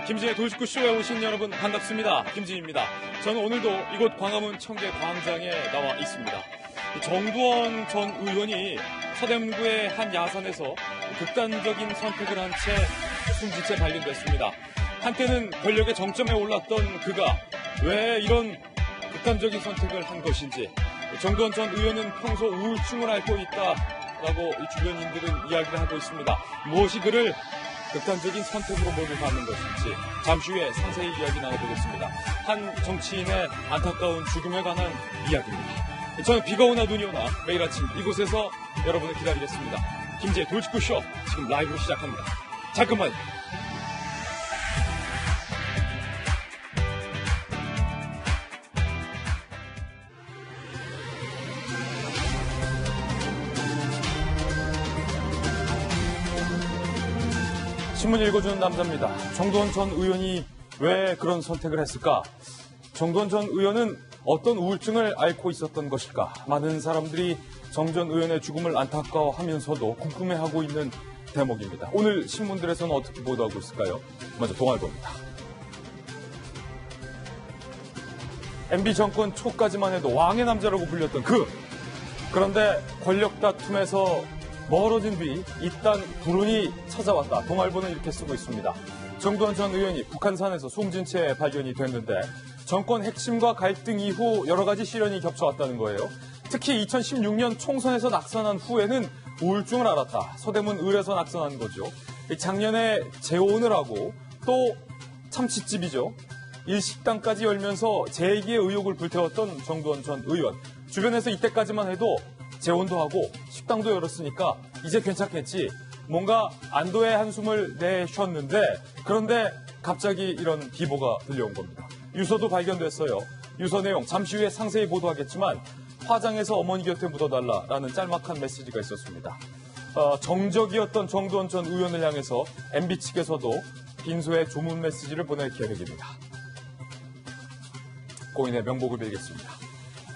김진의 돌직구쇼에 오신 여러분 반갑습니다. 김진입니다. 저는 오늘도 이곳 광화문 청계광장에 나와 있습니다. 정두원 전 의원이 서대문구의 한 야산에서 극단적인 선택을 한 채 숨진 채 발견됐습니다. 한때는 권력의 정점에 올랐던 그가 왜 이런 극단적인 선택을 한 것인지, 정두원 전 의원은 평소 우울증을 앓고 있다라고 주변인들은 이야기를 하고 있습니다. 무엇이 그를 극단적인 선택으로 몰고 가는 것인지 잠시 후에 상세히 이야기 나눠보겠습니다. 한 정치인의 안타까운 죽음에 관한 이야기입니다. 저는 비가 오나 눈이 오나 매일 아침 이곳에서 여러분을 기다리겠습니다. 김지의 돌직구쇼 지금 라이브로 시작합니다. 잠깐만요. 신문 읽어주는 남자입니다. 정두원 전 의원이 왜 그런 선택을 했을까? 정두원 전 의원은 어떤 우울증을 앓고 있었던 것일까? 많은 사람들이 정 전 의원의 죽음을 안타까워하면서도 궁금해하고 있는 대목입니다. 오늘 신문들에서는 어떻게 보도하고 있을까요? 먼저 동아일보입니다. MB 정권 초까지만 해도 왕의 남자라고 불렸던 그런데 권력 다툼에서 멀어진 뒤 이딴 불운이 찾아왔다. 동아일보는 이렇게 쓰고 있습니다. 정두원 전 의원이 북한산에서 숨진 채 발견이 됐는데 정권 핵심과 갈등 이후 여러 가지 시련이 겹쳐왔다는 거예요. 특히 2016년 총선에서 낙선한 후에는 우울증을 앓았다. 서대문 을에서 낙선한 거죠. 작년에 재혼을 하고 또 참치집이죠. 일식당까지 열면서 재기의 의욕을 불태웠던 정두원 전 의원. 주변에서 이때까지만 해도 재혼도 하고 식당도 열었으니까 이제 괜찮겠지. 뭔가 안도의 한숨을 내쉬었는데 그런데 갑자기 이런 비보가 들려온 겁니다. 유서도 발견됐어요. 유서 내용 잠시 후에 상세히 보도하겠지만 화장해서 어머니 곁에 묻어달라라는 짤막한 메시지가 있었습니다. 정적이었던 정두원 전 의원을 향해서 MB 측에서도 빈소에 조문 메시지를 보낼 계획입니다. 고인의 명복을 빌겠습니다.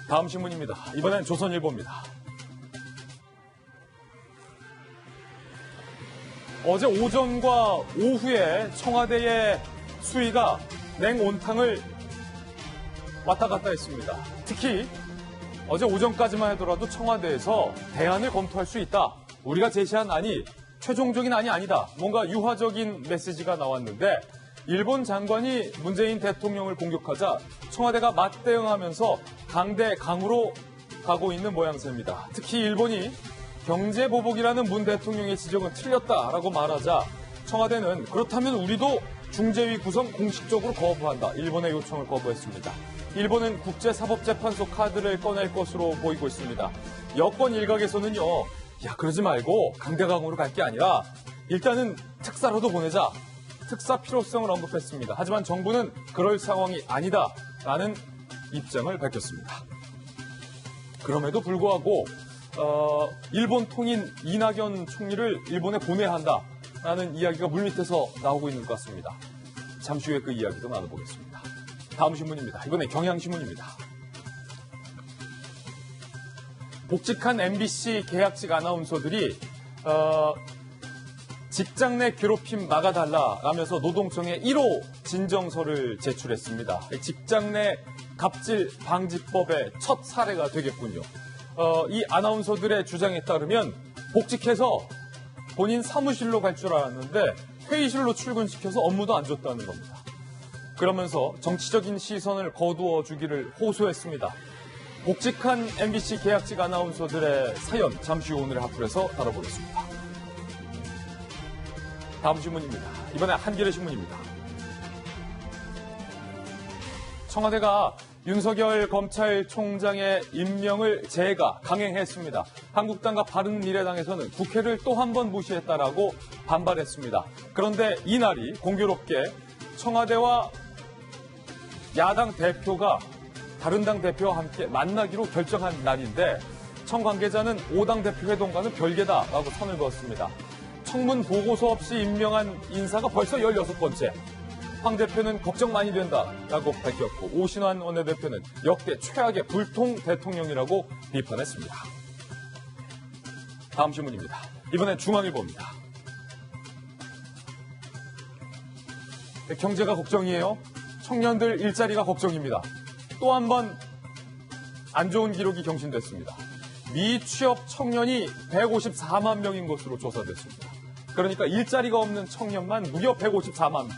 다음 신문입니다. 이번엔 조선일보입니다. 어제 오전과 오후에 청와대의 수위가 냉온탕을 왔다 갔다 했습니다. 특히 어제 오전까지만 하더라도 청와대에서 대안을 검토할 수 있다. 우리가 제시한 안이 최종적인 안이 아니다. 뭔가 유화적인 메시지가 나왔는데 일본 장관이 문재인 대통령을 공격하자 청와대가 맞대응하면서 강대강으로 가고 있는 모양새입니다. 특히 일본이 경제보복이라는 문 대통령의 지적은 틀렸다라고 말하자 청와대는 그렇다면 우리도 중재위 구성 공식적으로 거부한다. 일본의 요청을 거부했습니다. 일본은 국제사법재판소 카드를 꺼낼 것으로 보이고 있습니다. 여권 일각에서는요. 야 그러지 말고 강대강으로 갈 게 아니라 일단은 특사로도 보내자. 특사 필요성을 언급했습니다. 하지만 정부는 그럴 상황이 아니다라는 입장을 밝혔습니다. 그럼에도 불구하고 일본 통인 이낙연 총리를 일본에 보내야 한다라는 이야기가 물밑에서 나오고 있는 것 같습니다. 잠시 후에 그 이야기도 나눠보겠습니다. 다음 신문입니다. 이번엔 경향신문입니다. 복직한 MBC 계약직 아나운서들이 직장 내 괴롭힘 막아달라라면서 노동청에 1호 진정서를 제출했습니다. 직장 내 갑질 방지법의 첫 사례가 되겠군요. 이 아나운서들의 주장에 따르면 복직해서 본인 사무실로 갈 줄 알았는데 회의실로 출근시켜서 업무도 안 줬다는 겁니다. 그러면서 정치적인 시선을 거두어 주기를 호소했습니다. 복직한 MBC 계약직 아나운서들의 사연 잠시 후 오늘의 핫플에서 다뤄보겠습니다. 다음 신문입니다. 이번에 한겨레 신문입니다. 청와대가 윤석열 검찰총장의 임명을 강행했습니다. 한국당과 바른미래당에서는 국회를 또 한 번 무시했다라고 반발했습니다. 그런데 이날이 공교롭게 청와대와 야당 대표가 다른 당 대표와 함께 만나기로 결정한 날인데 청 관계자는 5당 대표 회동과는 별개다라고 선을 그었습니다. 청문 보고서 없이 임명한 인사가 벌써 16번째. 황 대표는 걱정 많이 된다라고 밝혔고 오신환 원내대표는 역대 최악의 불통 대통령이라고 비판했습니다. 다음 신문입니다. 이번엔 중앙일보입니다. 경제가 걱정이에요. 청년들 일자리가 걱정입니다. 또 한 번 안 좋은 기록이 경신됐습니다. 미취업 청년이 154만 명인 것으로 조사됐습니다. 그러니까 일자리가 없는 청년만 무려 154만 명.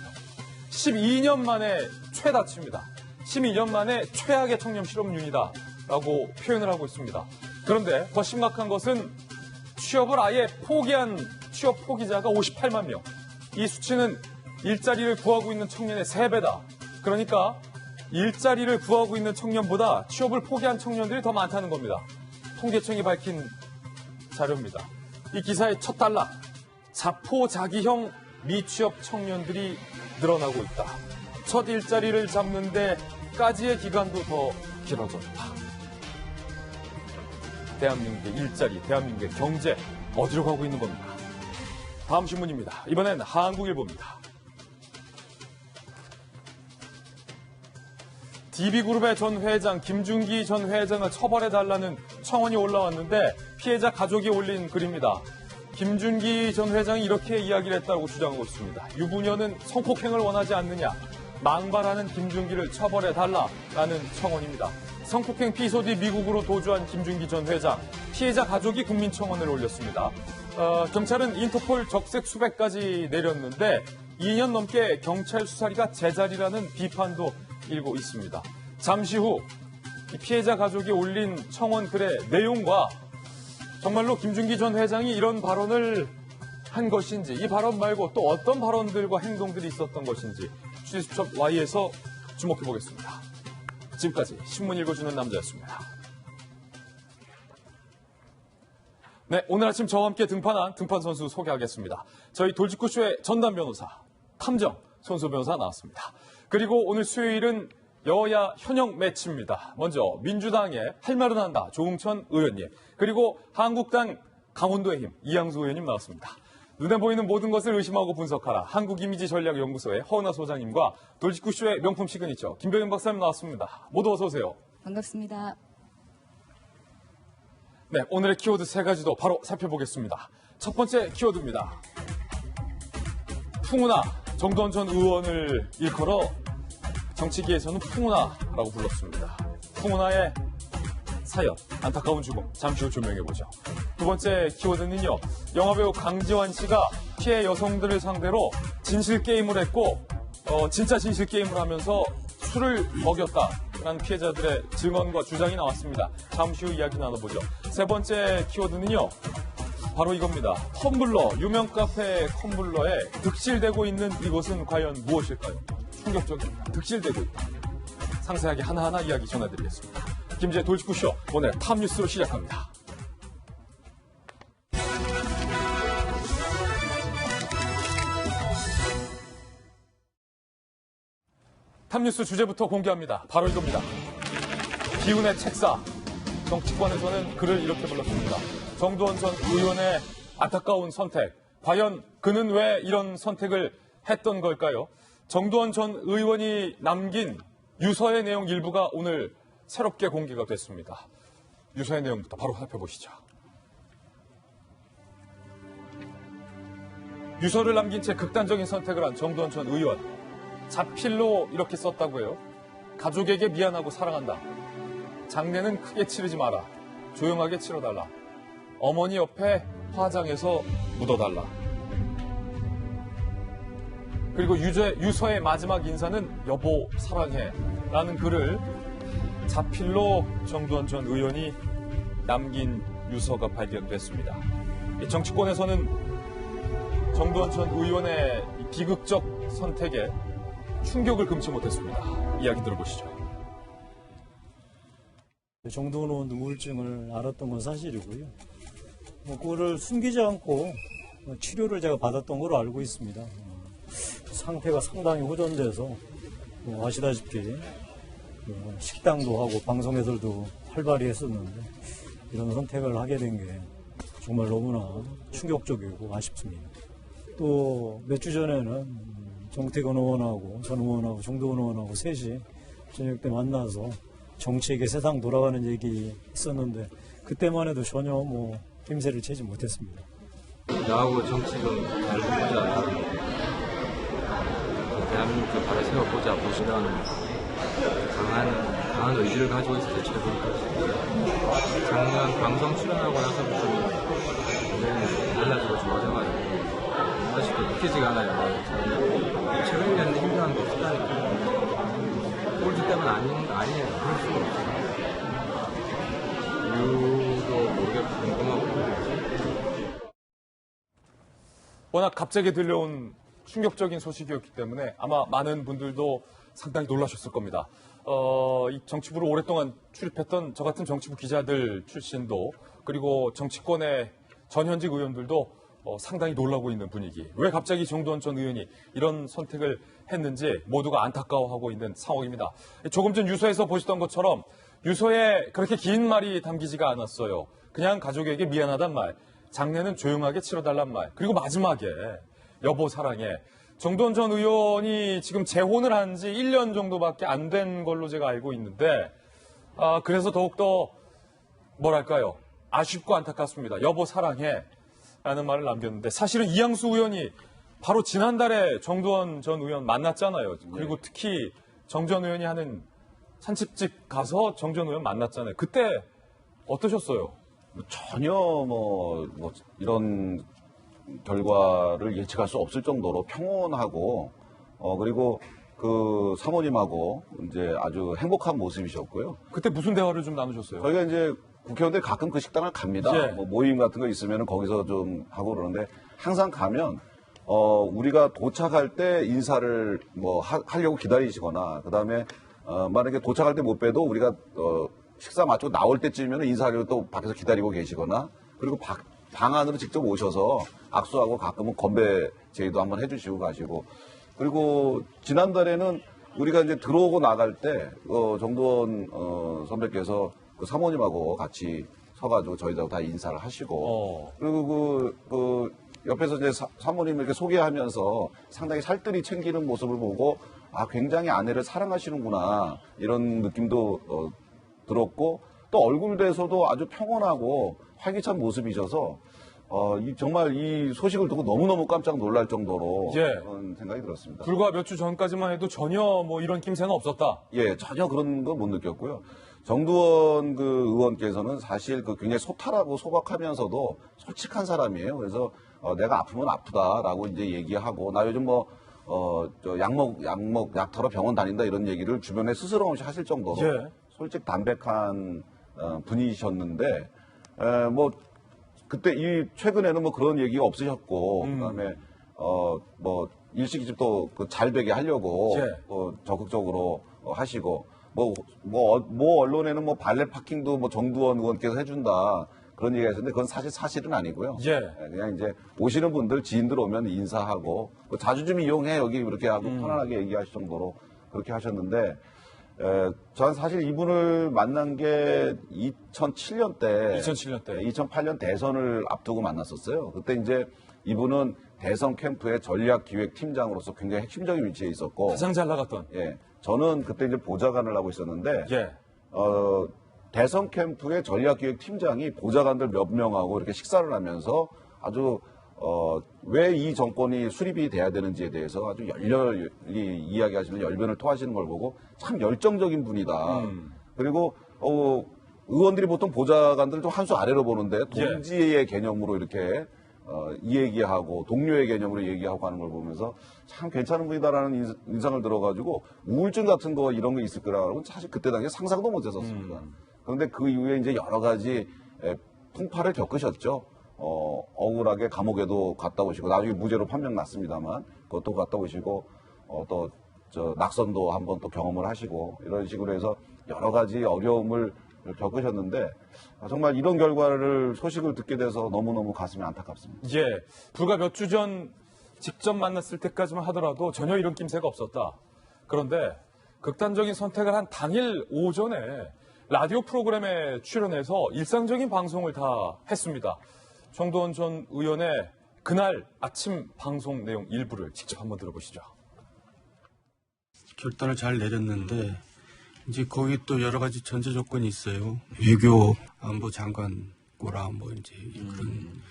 12년 만에 최다치입니다. 12년 만에 최악의 청년 실업률이다라고 표현을 하고 있습니다. 그런데 더 심각한 것은 취업을 아예 포기한 취업 포기자가 58만 명. 이 수치는 일자리를 구하고 있는 청년의 3배다. 그러니까 일자리를 구하고 있는 청년보다 취업을 포기한 청년들이 더 많다는 겁니다. 통계청이 밝힌 자료입니다. 이 기사의 첫 단락, 자포자기형 미취업 청년들이 늘어나고 있다. 첫 일자리를 잡는 데까지의 기간도 더 길어졌다. 대한민국의 일자리, 대한민국의 경제 어디로 가고 있는 겁니까? 다음 신문입니다. 이번엔 한국일보입니다. DB그룹의 전 회장 김준기 전 회장을 처벌해달라는 청원이 올라왔는데 피해자 가족이 올린 글입니다. 김준기 전 회장이 이렇게 이야기를 했다고 주장하고 있습니다. 유부녀는 성폭행을 원하지 않느냐. 망발하는 김준기를 처벌해달라라는 청원입니다. 성폭행 피소 뒤 미국으로 도주한 김준기 전 회장. 피해자 가족이 국민청원을 올렸습니다. 경찰은 인터폴 적색 수배까지 내렸는데 2년 넘게 경찰 수사리가 제자리라는 비판도 일고 있습니다. 잠시 후 피해자 가족이 올린 청원 글의 내용과 정말로 김준기 전 회장이 이런 발언을 한 것인지, 이 발언 말고 또 어떤 발언들과 행동들이 있었던 것인지 취재수첩 Y에서 주목해 보겠습니다. 지금까지 신문 읽어주는 남자였습니다. 네, 오늘 아침 저와 함께 등판한 등판 선수 소개하겠습니다. 저희 돌직구쇼의 전담 변호사, 탐정 손수 변호사 나왔습니다. 그리고 오늘 수요일은 여야 현역 매치입니다. 먼저 민주당의 할 말은 한다 조응천 의원님, 그리고 한국당 강원도의 힘 이양수 의원님 나왔습니다. 눈에 보이는 모든 것을 의심하고 분석하라 한국이미지전략연구소의 허은하 소장님과 돌직구쇼의 명품 시그니처 김병현 박사님 나왔습니다. 모두 어서 오세요. 반갑습니다. 네, 오늘의 키워드 3가지도 바로 살펴보겠습니다. 첫 번째 키워드입니다. 풍운하, 정두원 전 의원을 일컬어 정치계에서는 풍운하라고 불렀습니다. 풍운하의 사연, 안타까운 죽음, 잠시 후 조명해보죠. 두 번째 키워드는요, 영화배우 강지환 씨가 피해 여성들을 상대로 진실게임을 했고 진짜 진실게임을 하면서 술을 먹였다라는 피해자들의 증언과 주장이 나왔습니다. 잠시 후 이야기 나눠보죠. 세 번째 키워드는요, 바로 이겁니다. 텀블러, 유명 카페 텀블러에 득실되고 있는 이것은 과연 무엇일까요? 충격적입니다. 득실되고 있다. 상세하게 하나하나 이야기 전해드리겠습니다. 김지의 돌직구쇼, 오늘 탑뉴스로 시작합니다. 탑뉴스 주제부터 공개합니다. 바로 이겁니다. 기운의 책사. 정치권에서는 그를 이렇게 불렀습니다. 정두원 전 의원의 안타까운 선택. 과연 그는 왜 이런 선택을 했던 걸까요? 정두원 전 의원이 남긴 유서의 내용 일부가 오늘 새롭게 공개가 됐습니다. 유서의 내용부터 바로 살펴보시죠. 유서를 남긴 채 극단적인 선택을 한 정두원 전 의원. 자필로 이렇게 썼다고 해요. 가족에게 미안하고 사랑한다. 장례는 크게 치르지 마라. 조용하게 치러달라. 어머니 옆에 화장해서 묻어달라. 그리고 유서의 마지막 인사는 여보 사랑해 라는 글을 자필로 정두원 전 의원이 남긴 유서가 발견됐습니다. 정치권에서는 정두원 전 의원의 비극적 선택에 충격을 금치 못했습니다. 이야기 들어보시죠. 정두원 의원도 우울증을 앓았던 건 사실이고요. 그거를 숨기지 않고 치료를 제가 받았던 걸로 알고 있습니다. 상태가 상당히 호전돼서 아시다시피 식당도 하고 방송에서도 활발히 했었는데 이런 선택을 하게 된 게 정말 너무나 충격적이고 아쉽습니다. 또 몇 주 전에는 정태근 의원하고 전 의원하고 정두원 의원하고 셋이 저녁 때 만나서 정치에게 세상 돌아가는 얘기 했었는데 그때만 해도 전혀 힘새를 채지 못했습니다. 나하고 정치 좀 잘 해보자. 대한민국 그 발을 세워보자 보시던 강한 의지를 가지고 있어서 최고까지. 작년 방송 출연하고 나서부터는 굉장히 달라지고 좋아져가지고 아직도 믿기지가 않아요. 최근 1년은 힘들어하는 게 없다니까. 골드 때문에 아니에요. 그럴 수가 없어요. 이유도 모르겠고 궁금하고. 워낙 갑자기 들려온 충격적인 소식이었기 때문에 아마 많은 분들도 상당히 놀라셨을 겁니다. 이 정치부를 오랫동안 출입했던 저 같은 정치부 기자들 출신도 그리고 정치권의 전현직 의원들도 상당히 놀라고 있는 분위기. 왜 갑자기 정두원 전 의원이 이런 선택을 했는지 모두가 안타까워하고 있는 상황입니다. 조금 전 유서에서 보셨던 것처럼 유서에 그렇게 긴 말이 담기지가 않았어요. 그냥 가족에게 미안하단 말, 장례는 조용하게 치러달란 말, 그리고 마지막에 여보 사랑해. 정두원 전 의원이 지금 재혼을 한 지 1년 정도밖에 안 된 걸로 제가 알고 있는데 그래서 더욱더 뭐랄까요, 아쉽고 안타깝습니다. 여보 사랑해 라는 말을 남겼는데 사실은 이양수 의원이 바로 지난달에 정두원 전 의원 만났잖아요. 그리고 특히 정 전 의원이 하는 산책집 가서 정 전 의원 만났잖아요. 그때 어떠셨어요? 전혀 이런 결과를 예측할 수 없을 정도로 평온하고 그리고 그 사모님하고 이제 아주 행복한 모습이셨고요. 그때 무슨 대화를 좀 나누셨어요? 저희가 이제 국회의원들이 가끔 그 식당을 갑니다. 예. 뭐 모임 같은 거 있으면 거기서 좀 하고 그러는데 항상 가면 우리가 도착할 때 인사를 하려고 기다리시거나 그다음에 만약에 도착할 때 못 뵈도 우리가 식사 마치고 나올 때쯤이면 인사하려고 또 밖에서 기다리고 계시거나 그리고 방 안으로 직접 오셔서 악수하고 가끔은 건배 제의도 한번 해주시고 가시고 그리고 지난달에는 우리가 이제 들어오고 나갈 때 정두원 선배께서 그 사모님하고 같이 서가지고 저희하고 다 인사를 하시고 그리고 그 옆에서 이제 사모님 이렇게 소개하면서 상당히 살뜰히 챙기는 모습을 보고 굉장히 아내를 사랑하시는구나 이런 느낌도 들었고 또 얼굴에서도 아주 평온하고 활기찬 모습이셔서 정말 이 소식을 듣고 너무너무 깜짝 놀랄 정도로 그런 생각이 들었습니다. 불과 몇 주 전까지만 해도 전혀 이런 낌새는 없었다. 예, 전혀 그런 건 못 느꼈고요. 정두원 그 의원께서는 사실 굉장히 소탈하고 소박하면서도 솔직한 사람이에요. 그래서 내가 아프면 아프다라고 이제 얘기하고 나 요즘 약 타러 병원 다닌다 이런 얘기를 주변에 스스럼 없이 하실 정도로 솔직 담백한 분이셨는데 그때 최근에는 그런 얘기가 없으셨고 그다음에 일식이집도 잘 되게 하려고 적극적으로 하시고 언론에는 발레 파킹도 정두원 의원께서 해준다 그런 얘기가 있었는데 그건 사실은 아니고요. 그냥 이제 오시는 분들 지인들 오면 인사하고 자주 좀 이용해 여기 이렇게 하고 편안하게 얘기하실 정도로 그렇게 하셨는데 전 사실 이분을 만난 게 2007년 때 2008년 대선을 앞두고 만났었어요. 그때 이제 이분은 대선 캠프의 전략기획팀장으로서 굉장히 핵심적인 위치에 있었고 가장 잘 나갔던. 저는 그때 이제 보좌관을 하고 있었는데 대선 캠프의 전략기획팀장이 보좌관들 몇 명하고 이렇게 식사를 하면서 아주 왜 이 정권이 수립이 돼야 되는지에 대해서 아주 열렬히 이야기하시는 열변을 토하시는 걸 보고 참 열정적인 분이다. 그리고 의원들이 보통 보좌관들을 좀 한 수 아래로 보는데 동지의 개념으로 이렇게 이 얘기하고 동료의 개념으로 얘기하고 하는 걸 보면서 참 괜찮은 분이다라는 인상을 들어가지고 우울증 같은 거 이런 거 있을 거라고 사실 그때 당시에 상상도 못 했었습니다. 그런데 그 이후에 이제 여러 가지 풍파를 겪으셨죠. 억울하게 감옥에도 갔다 오시고 나중에 무죄로 판명 났습니다만 그것도 갔다 오시고 또 낙선도 한번 또 경험을 하시고 이런 식으로 해서 여러 가지 어려움을 겪으셨는데 정말 이런 소식을 듣게 돼서 너무너무 가슴이 안타깝습니다. 불과 몇 주 전 직접 만났을 때까지만 하더라도 전혀 이런 낌새가 없었다. 그런데 극단적인 선택을 한 당일 오전에 라디오 프로그램에 출연해서 일상적인 방송을 다 했습니다. 정두원 전 의원의 그날 아침 방송 내용 일부를 직접 한번 들어보시죠. 결단을 잘 내렸는데 이제 거기 또 여러 가지 전제 조건이 있어요. 외교 안보 장관고라 이제 그런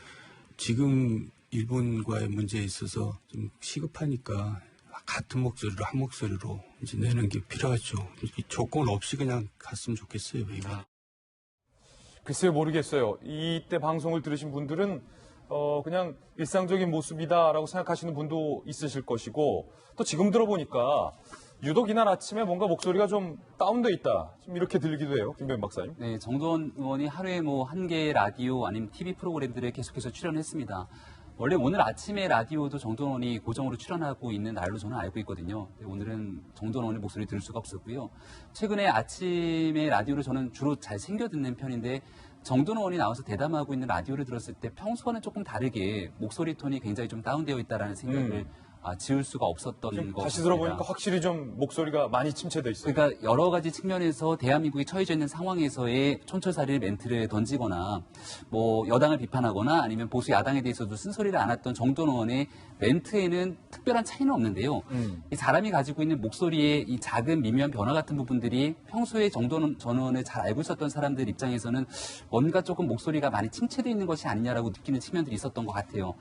지금 일본과의 문제에 있어서 좀 시급하니까 같은 목소리로 한 목소리로 이제 내는 게 필요하죠. 이 조건 없이 그냥 갔으면 좋겠어요. 이거. 글쎄요, 모르겠어요. 이때 방송을 들으신 분들은 그냥 일상적인 모습이다라고 생각하시는 분도 있으실 것이고, 또 지금 들어보니까 유독 이날 아침에 뭔가 목소리가 좀 다운돼 있다, 좀 이렇게 들리기도 해요. 김병현 박사님. 네, 정도원 의원이 하루에 뭐 한 개의 라디오 아니면 TV 프로그램들에 계속해서 출연했습니다. 원래 오늘 아침에 라디오도 정도원 의원이 고정으로 출연하고 있는 날로 저는 알고 있거든요. 오늘은 정도원 의원의 목소리 들을 수가 없었고요. 최근에 아침에 라디오를 저는 주로 잘 챙겨 듣는 편인데, 정도원 의원이 나와서 대담하고 있는 라디오를 들었을 때 평소와는 조금 다르게 목소리 톤이 굉장히 좀 다운되어 있다라는 생각을 지울 수가 없었던 것 같습니다. 다시 들어보니까 확실히 좀 목소리가 많이 침체돼 있어요. 그러니까 여러 가지 측면에서 대한민국이 처해져 있는 상황에서의 촌철살인 멘트를 던지거나 뭐 여당을 비판하거나 아니면 보수 야당에 대해서도 쓴소리를 않았던 정도원 의원의 멘트에는 특별한 차이는 없는데요. 이 사람이 가지고 있는 목소리의 이 작은 미묘한 변화 같은 부분들이 평소에 정도원 전 의원을 잘 알고 있었던 사람들 입장에서는 뭔가 조금 목소리가 많이 침체되어 있는 것이 아니냐라고 느끼는 측면들이 있었던 것 같아요.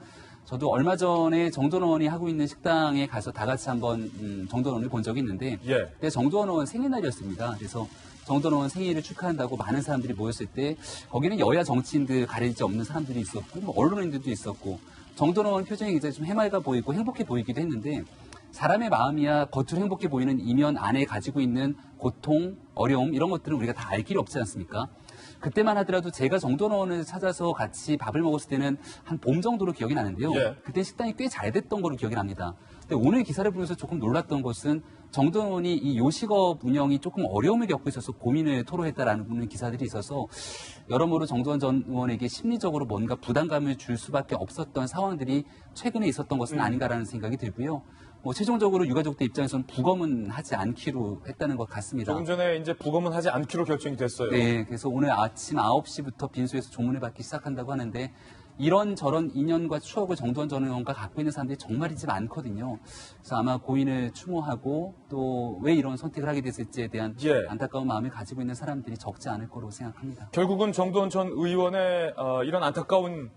저도 얼마 전에 정도원 의원이 하고 있는 식당에 가서 다 같이 한번 정도원 의원을 본 적이 있는데, 예. 그때 정도원 의원 생일날이었습니다. 그래서 정도원 의원 생일을 축하한다고 많은 사람들이 모였을 때 거기는 여야 정치인들 가릴 데 없는 사람들이 있었고 뭐 언론인들도 있었고, 정도원 의원 표정이 굉장히 좀 해맑아 보이고 행복해 보이기도 했는데, 사람의 마음이야 겉으로 행복해 보이는 이면 안에 가지고 있는 고통, 어려움 이런 것들은 우리가 다 알 길이 없지 않습니까? 그때만 하더라도 제가 정도원 의원을 찾아서 같이 밥을 먹었을 때는 한 봄 정도로 기억이 나는데요. 예. 그때 식당이 꽤 잘 됐던 걸로 기억이 납니다. 근데 오늘 기사를 보면서 조금 놀랐던 것은 정도원 의원이 이 요식업 운영이 조금 어려움을 겪고 있어서 고민을 토로했다라는 기사들이 있어서 여러모로 정도원 전 의원에게 심리적으로 뭔가 부담감을 줄 수밖에 없었던 상황들이 최근에 있었던 것은 아닌가라는 생각이 들고요. 뭐 최종적으로 유가족들 입장에서는 부검은 하지 않기로 했다는 것 같습니다. 조금 전에 이제 부검은 하지 않기로 결정이 됐어요. 네, 그래서 오늘 아침 9시부터 빈소에서 조문을 받기 시작한다고 하는데, 이런저런 인연과 추억을 정도원 전 의원과 갖고 있는 사람들이 정말이지 많거든요. 그래서 아마 고인을 추모하고 또 왜 이런 선택을 하게 됐을지에 대한 예. 안타까운 마음을 가지고 있는 사람들이 적지 않을 거로 생각합니다. 결국은 정도원 전 의원의 이런 안타까운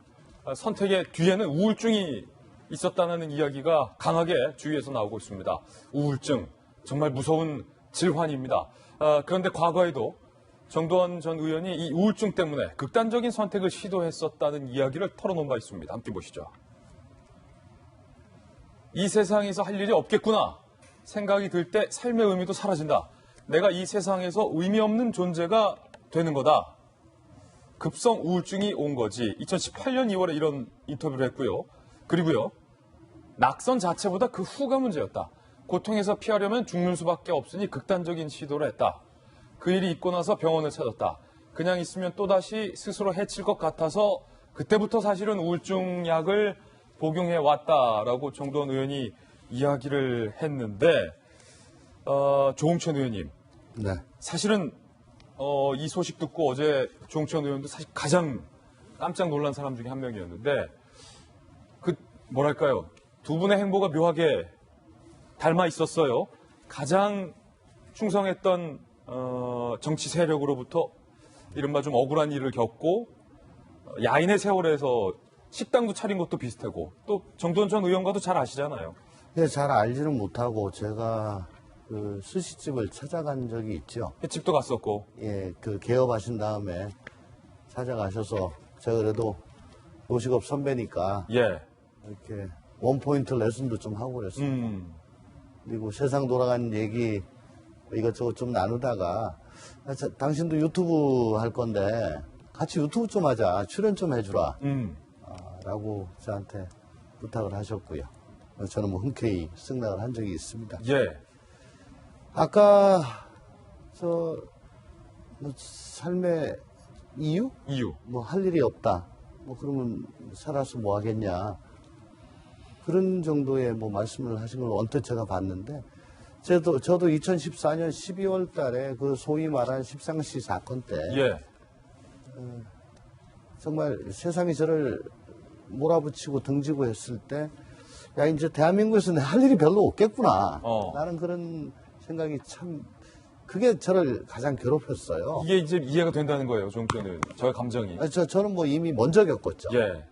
선택의 뒤에는 우울증이 있었다는 이야기가 강하게 주위에서 나오고 있습니다. 우울증, 정말 무서운 질환입니다. 그런데 과거에도 정도원 전 의원이 이 우울증 때문에 극단적인 선택을 시도했었다는 이야기를 털어놓은 바 있습니다. 함께 보시죠. 이 세상에서 할 일이 없겠구나 생각이 들 때 삶의 의미도 사라진다. 내가 이 세상에서 의미 없는 존재가 되는 거다. 급성 우울증이 온 거지. 2018년 2월에 이런 인터뷰를 했고요. 그리고요, 낙선 자체보다 그 후가 문제였다. 고통에서 피하려면 죽는 수밖에 없으니 극단적인 시도를 했다. 그 일이 있고 나서 병원을 찾았다. 그냥 있으면 또다시 스스로 해칠 것 같아서 그때부터 사실은 우울증 약을 복용해 왔다라고 정도원 의원이 이야기를 했는데, 조홍천 의원님, 네. 사실은 이 소식 듣고 어제 조홍천 의원도 사실 가장 깜짝 놀란 사람 중에 한 명이었는데, 그 뭐랄까요, 두 분의 행보가 묘하게 닮아 있었어요. 가장 충성했던 정치 세력으로부터 이른바 좀 억울한 일을 겪고 야인의 세월에서 식당도 차린 것도 비슷하고, 또 정도원 전 의원과도 잘 아시잖아요. 예, 잘 알지는 못하고 제가 그 스시집을 찾아간 적이 있죠. 횟집도 갔었고. 예, 그 개업하신 다음에 찾아가셔서 제가 그래도 요식업 선배니까 예. 이렇게 원포인트 레슨도 좀 하고 그랬어요. 그리고 세상 돌아가는 얘기 이것저것 좀 나누다가 당신도 유튜브 할 건데 같이 유튜브 좀 하자. 출연 좀 해주라. 라고 저한테 부탁을 하셨고요. 저는 뭐 흔쾌히 승낙을 한 적이 있습니다. 예. 아까 뭐 삶의 이유? 이유. 뭐 할 일이 없다. 뭐 그러면 살아서 뭐 하겠냐. 그런 정도의 뭐 말씀을 하신 걸 언뜻 제가 봤는데, 저도 2014년 12월 달에 그 소위 말한 십상시 사건 때 예. 정말 세상이 저를 몰아붙이고 등지고 했을 때, 야, 이제 대한민국에서는 할 일이 별로 없겠구나. 라는 그런 생각이 참, 그게 저를 가장 괴롭혔어요. 이게 이제 이해가 된다는 거예요, 조홍천 저의 감정이. 저는 뭐 이미 먼저 겪었죠. 예.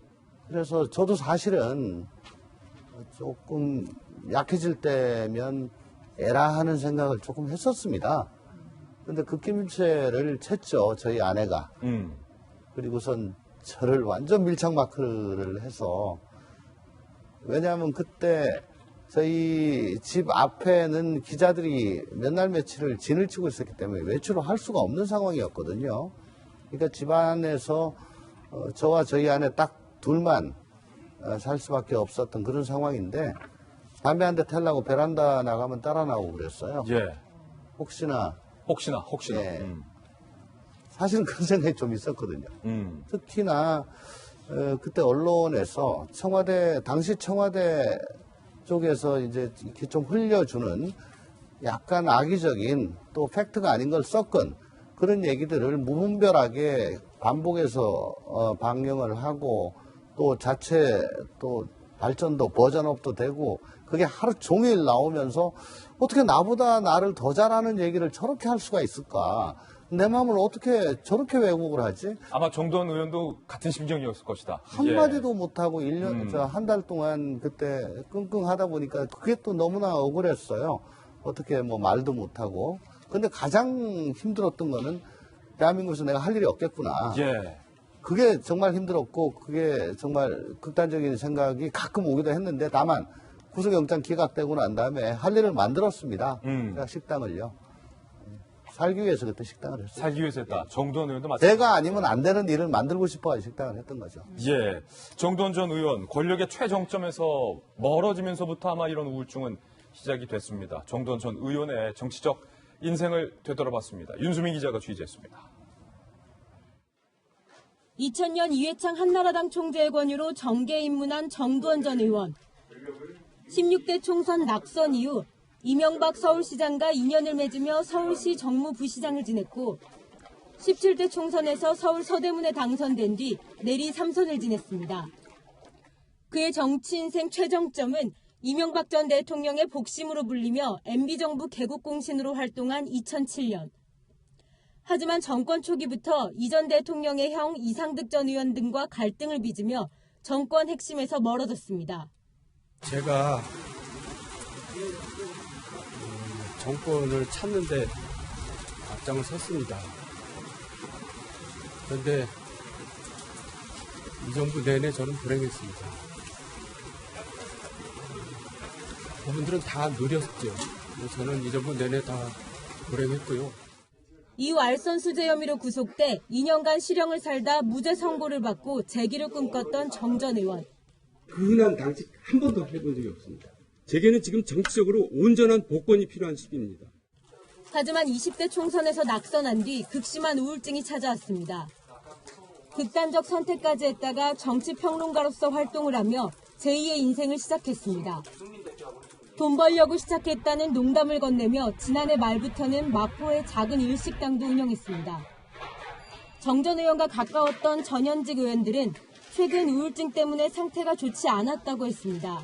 그래서 저도 사실은 조금 약해질 때면 에라 하는 생각을 조금 했었습니다. 근데 급기밀체를 쳤죠, 저희 아내가. 그리고선 저를 완전 밀착 마크를 해서, 왜냐하면 그때 저희 집 앞에는 기자들이 몇 날 며칠을 진을 치고 있었기 때문에 외출을 할 수가 없는 상황이었거든요. 그러니까 집안에서 저와 저희 아내 딱 둘만 살 수밖에 없었던 그런 상황인데, 담배 한 대 태려고 베란다 나가면 따라 나오고 그랬어요. 예. 혹시나. 예. 사실은 그런 생각이 좀 있었거든요. 특히나 그때 언론에서 당시 청와대 쪽에서 이제 이렇게 좀 흘려주는 약간 악의적인 또 팩트가 아닌 걸 섞은 그런 얘기들을 무분별하게 반복해서 방영을 하고 또 자체 또 발전도 버전업도 되고 그게 하루 종일 나오면서 어떻게 나보다 나를 더 잘하는 얘기를 저렇게 할 수가 있을까? 내 마음을 어떻게 저렇게 왜곡을 하지? 아마 정도원 의원도 같은 심정이었을 것이다. 한마디도 못하고 1년, 한 달 동안 그때 끙끙 하다 보니까 그게 또 너무나 억울했어요. 어떻게 뭐 말도 못하고. 근데 가장 힘들었던 거는 대한민국에서 내가 할 일이 없겠구나. 예. 그게 정말 힘들었고, 그게 정말 극단적인 생각이 가끔 오기도 했는데, 다만 구속영장 기각되고 난 다음에 할 일을 만들었습니다. 제가 식당을요. 살기 위해서 그때 식당을 했어요. 살기 위해서 했다. 정도원 의원도 마찬가지. 내가 아니면 안 되는 일을 만들고 싶어서 식당을 했던 거죠. 예. 정도원 전 의원, 권력의 최정점에서 멀어지면서부터 아마 이런 우울증은 시작이 됐습니다. 정도원 전 의원의 정치적 인생을 되돌아봤습니다. 윤수민 기자가 취재했습니다. 2000년 이회창 한나라당 총재의 권유로 정계에 입문한 정도원 전 의원. 16대 총선 낙선 이후 이명박 서울시장과 인연을 맺으며 서울시 정무부시장을 지냈고 17대 총선에서 서울 서대문에 당선된 뒤 내리 3선을 지냈습니다. 그의 정치 인생 최정점은 이명박 전 대통령의 복심으로 불리며 MB정부 개국공신으로 활동한 2007년. 하지만 정권 초기부터 이 전 대통령의 형 이상득 전 의원 등과 갈등을 빚으며 정권 핵심에서 멀어졌습니다. 제가 정권을 찾는데 앞장을 섰습니다. 그런데 이 정부 내내 저는 불행했습니다. 그분들은 다 누렸죠. 저는 이 정부 내내 다 불행했고요. 이후 알선 수재 혐의로 구속돼 2년간 실형을 살다 무죄 선고를 받고 재기를 꿈꿨던 정 전 의원. 그 흔한 당직 한 번도 해본 적이 없습니다. 제게는 지금 정치적으로 온전한 복권이 필요한 시기입니다. 하지만 20대 총선에서 낙선한 뒤 극심한 우울증이 찾아왔습니다. 극단적 선택까지 했다가 정치평론가로서 활동을 하며 제2의 인생을 시작했습니다. 돈 벌려고 시작했다는 농담을 건네며 지난해 말부터는 마포의 작은 일식당도 운영했습니다. 정 전 의원과 가까웠던 전현직 의원들은 최근 우울증 때문에 상태가 좋지 않았다고 했습니다.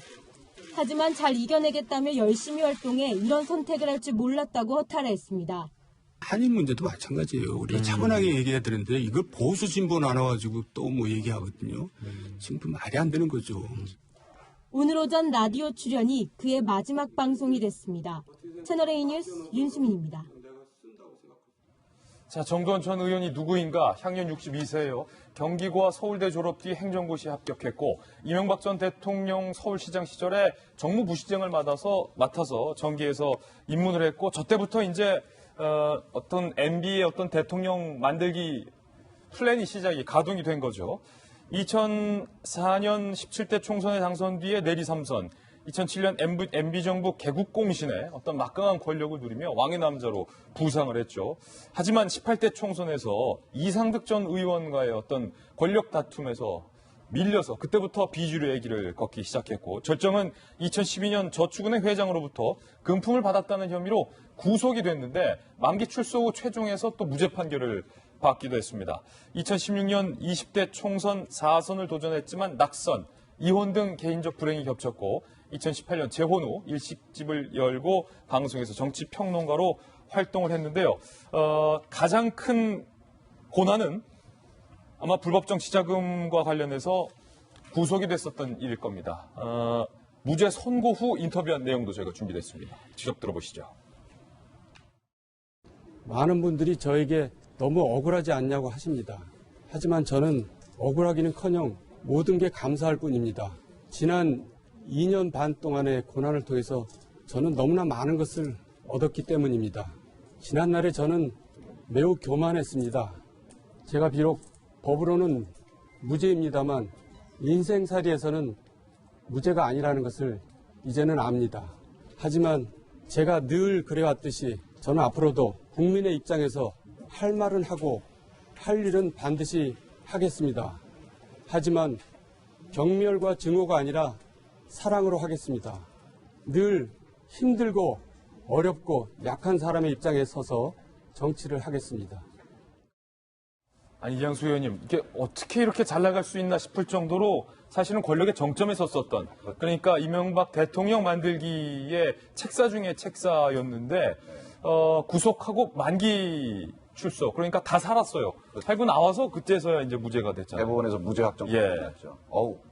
하지만 잘 이겨내겠다며 열심히 활동해 이런 선택을 할 줄 몰랐다고 허탈해했습니다. 한인 문제도 마찬가지예요. 우리가 차분하게 얘기해야 되는데 이걸 보수 진보 나눠가지고 또 뭐 얘기하거든요. 지금 그 말이 안 되는 거죠. 오늘 오전 라디오 출연이 그의 마지막 방송이 됐습니다. 채널A 뉴스 윤수민입니다. 자, 정도원 전 의원이 누구인가? 향년 62세예요. 경기고와 서울대 졸업 뒤 행정고시에 합격했고 이명박 전 대통령 서울시장 시절에 정무부시장을 맡아서 정계에서 입문을 했고 저 때부터 이제 어떤 MB의 어떤 대통령 만들기 플랜이 가동이 된 거죠. 2004년 17대 총선에 당선 뒤에 내리 3선, 2007년 MB정부 개국공신에 어떤 막강한 권력을 누리며 왕의 남자로 부상을 했죠. 하지만 18대 총선에서 이상득 전 의원과의 어떤 권력 다툼에서 밀려서 그때부터 비주류의 길을 걷기 시작했고 절정은 2012년 저축은행 회장으로부터 금품을 받았다는 혐의로 구속이 됐는데 만기 출소 후 최종에서 또 무죄 판결을 받기도 했습니다. 2016년 20대 총선 4선을 도전했지만 낙선, 이혼 등 개인적 불행이 겹쳤고 2018년 재혼 후 일식집을 열고 방송에서 정치평론가로 활동을 했는데요. 가장 큰 고난은 아마 불법 정치자금과 관련해서 구속이 됐었던 일일 겁니다. 무죄 선고 후 인터뷰한 내용도 저희가 준비됐습니다. 직접 들어보시죠. 많은 분들이 저에게 너무 억울하지 않냐고 하십니다. 하지만 저는 억울하기는커녕 모든 게 감사할 뿐입니다. 지난 2년 반 동안의 고난을 통해서 저는 너무나 많은 것을 얻었기 때문입니다. 지난날에 저는 매우 교만했습니다. 제가 비록 법으로는 무죄입니다만 인생살이에서는 무죄가 아니라는 것을 이제는 압니다. 하지만 제가 늘 그래왔듯이 저는 앞으로도 국민의 입장에서 할 말은 하고 할 일은 반드시 하겠습니다. 하지만 경멸과 증오가 아니라 사랑으로 하겠습니다. 늘 힘들고 어렵고 약한 사람의 입장에 서서 정치를 하겠습니다. 아니, 이양수 의원님, 이게 어떻게 이렇게 잘 나갈 수 있나 싶을 정도로 사실은 권력의 정점에 섰었던, 그러니까 이명박 대통령 만들기의 책사 중에 책사였는데, 구속하고 만기 출석, 그러니까 다 살았어요. 살고 나와서 그때서야 이제 무죄가 됐잖아요. 대법원에서 무죄 확정 예. 났죠.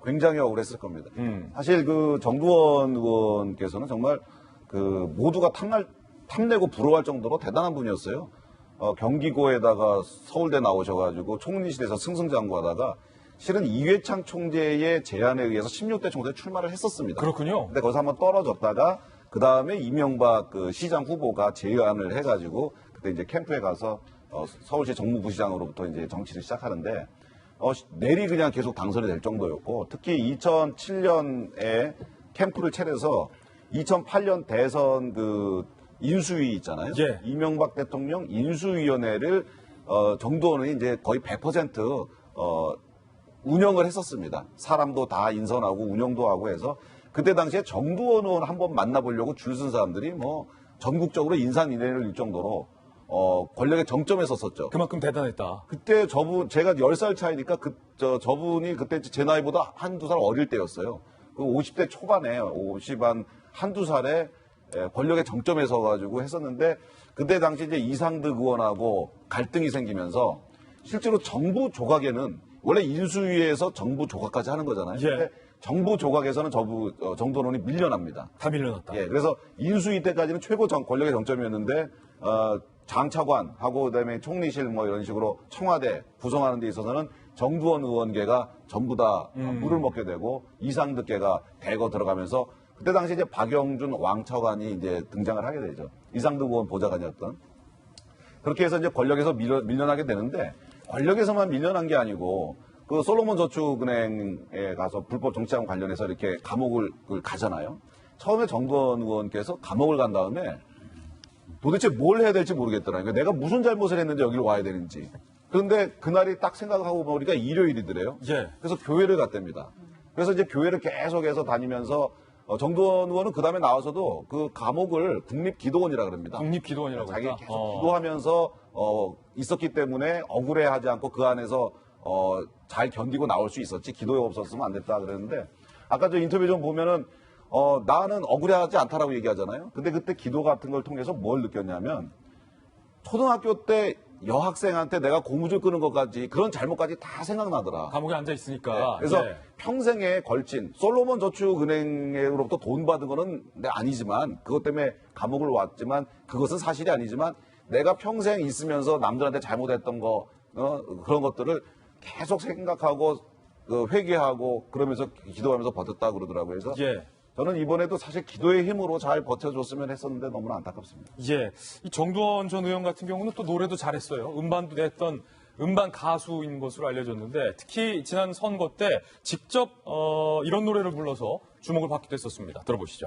굉장히 억울했을 겁니다. 사실 그 정두원 의원께서는 정말 그 모두가 탐내고 부러워할 정도로 대단한 분이었어요. 경기고에다가 서울대 나오셔가지고 총리실에서 승승장구하다가 실은 이회창 총재의 제안에 의해서 16대 총선에 출마를 했었습니다. 그렇군요. 근데 거기서 한번 떨어졌다가 그 다음에 이명박 그 시장 후보가 제안을 해가지고 그때 이제 캠프에 가서 서울시 정무부시장으로부터 이제 정치를 시작하는데 내리 그냥 계속 당선이 될 정도였고 특히 2007년에 캠프를 차려서 2008년 대선 그 인수위 있잖아요. 예. 이명박 대통령 인수위원회를 정도는 이제 거의 100% 운영을 했었습니다. 사람도 다 인선하고 운영도 하고 해서 그때 당시에 정두원 의원 한번 만나보려고 줄 쓴 사람들이 뭐 전국적으로 인산인해를 일 정도로 권력의 정점에 섰었죠. 그만큼 대단했다. 그때 제가 10살 차이니까 저분이 그때 제 나이보다 한두 살 어릴 때였어요. 그 50대 초반에 50한 한두 살에 권력의 정점에 서가지고 했었는데 그때 당시 이제 이상득 의원하고 갈등이 생기면서 실제로 정부 조각에는 원래 인수위에서 정부 조각까지 하는 거잖아요. 예. 근데 정부 조각에서는 정도원이 밀려납니다. 다 밀려났다. 예, 그래서 인수위 때까지는 최고 권력의 정점이었는데 장차관하고 그다음에 총리실 뭐 이런 식으로 청와대 구성하는 데 있어서는 정두원 의원계가 전부 다 물을 먹게 되고 이상득계가 대거 들어가면서 그때 당시 이제 박영준 왕차관이 이제 등장을 하게 되죠. 이상득 의원 보좌관이었던. 그렇게 해서 이제 권력에서 밀려나게 되는데 권력에서만 밀려난 게 아니고 그 솔로몬 저축은행에 가서 불법 정치자금 관련해서 이렇게 감옥을 가잖아요. 처음에 정두원 의원께서 감옥을 간 다음에 도대체 뭘 해야 될지 모르겠더라고요. 그러니까 내가 무슨 잘못을 했는데 여기를 와야 되는지. 그런데 그날이 딱 생각하고 보니까 일요일이더래요. 예. 그래서 교회를 갔답니다. 그래서 이제 교회를 계속해서 다니면서 정두원 의원은 그 다음에 나와서도 그 감옥을 국립기도원이라 그럽니다. 국립기도원이라고 자기 했다. 계속 기도하면서 있었기 때문에 억울해하지 않고 그 안에서 잘 견디고 나올 수 있었지 기도에 없었으면 안 됐다 그랬는데 아까 저 인터뷰 좀 보면은 나는 억울해하지 않다라고 얘기하잖아요. 근데 그때 기도 같은 걸 통해서 뭘 느꼈냐면 초등학교 때 여학생한테 내가 고무줄 끄는 것까지 그런 잘못까지 다 생각나더라. 감옥에 앉아 있으니까. 네. 그래서 예. 평생에 걸친 솔로몬 저축은행으로부터 돈 받은 거는 아니지만 그것 때문에 감옥을 왔지만 그것은 사실이 아니지만 내가 평생 있으면서 남들한테 잘못했던 거 그런 것들을 계속 생각하고 회개하고 그러면서 기도하면서 버텼다 그러더라고요. 그래서 예. 저는 이번에도 사실 기도의 힘으로 잘 버텨줬으면 했었는데 너무나 안타깝습니다. 예. 이 정두원 전 의원 같은 경우는 또 노래도 잘했어요. 음반도 냈던 음반 가수인 것으로 알려졌는데 특히 지난 선거 때 직접 이런 노래를 불러서 주목을 받기도 했었습니다. 들어보시죠.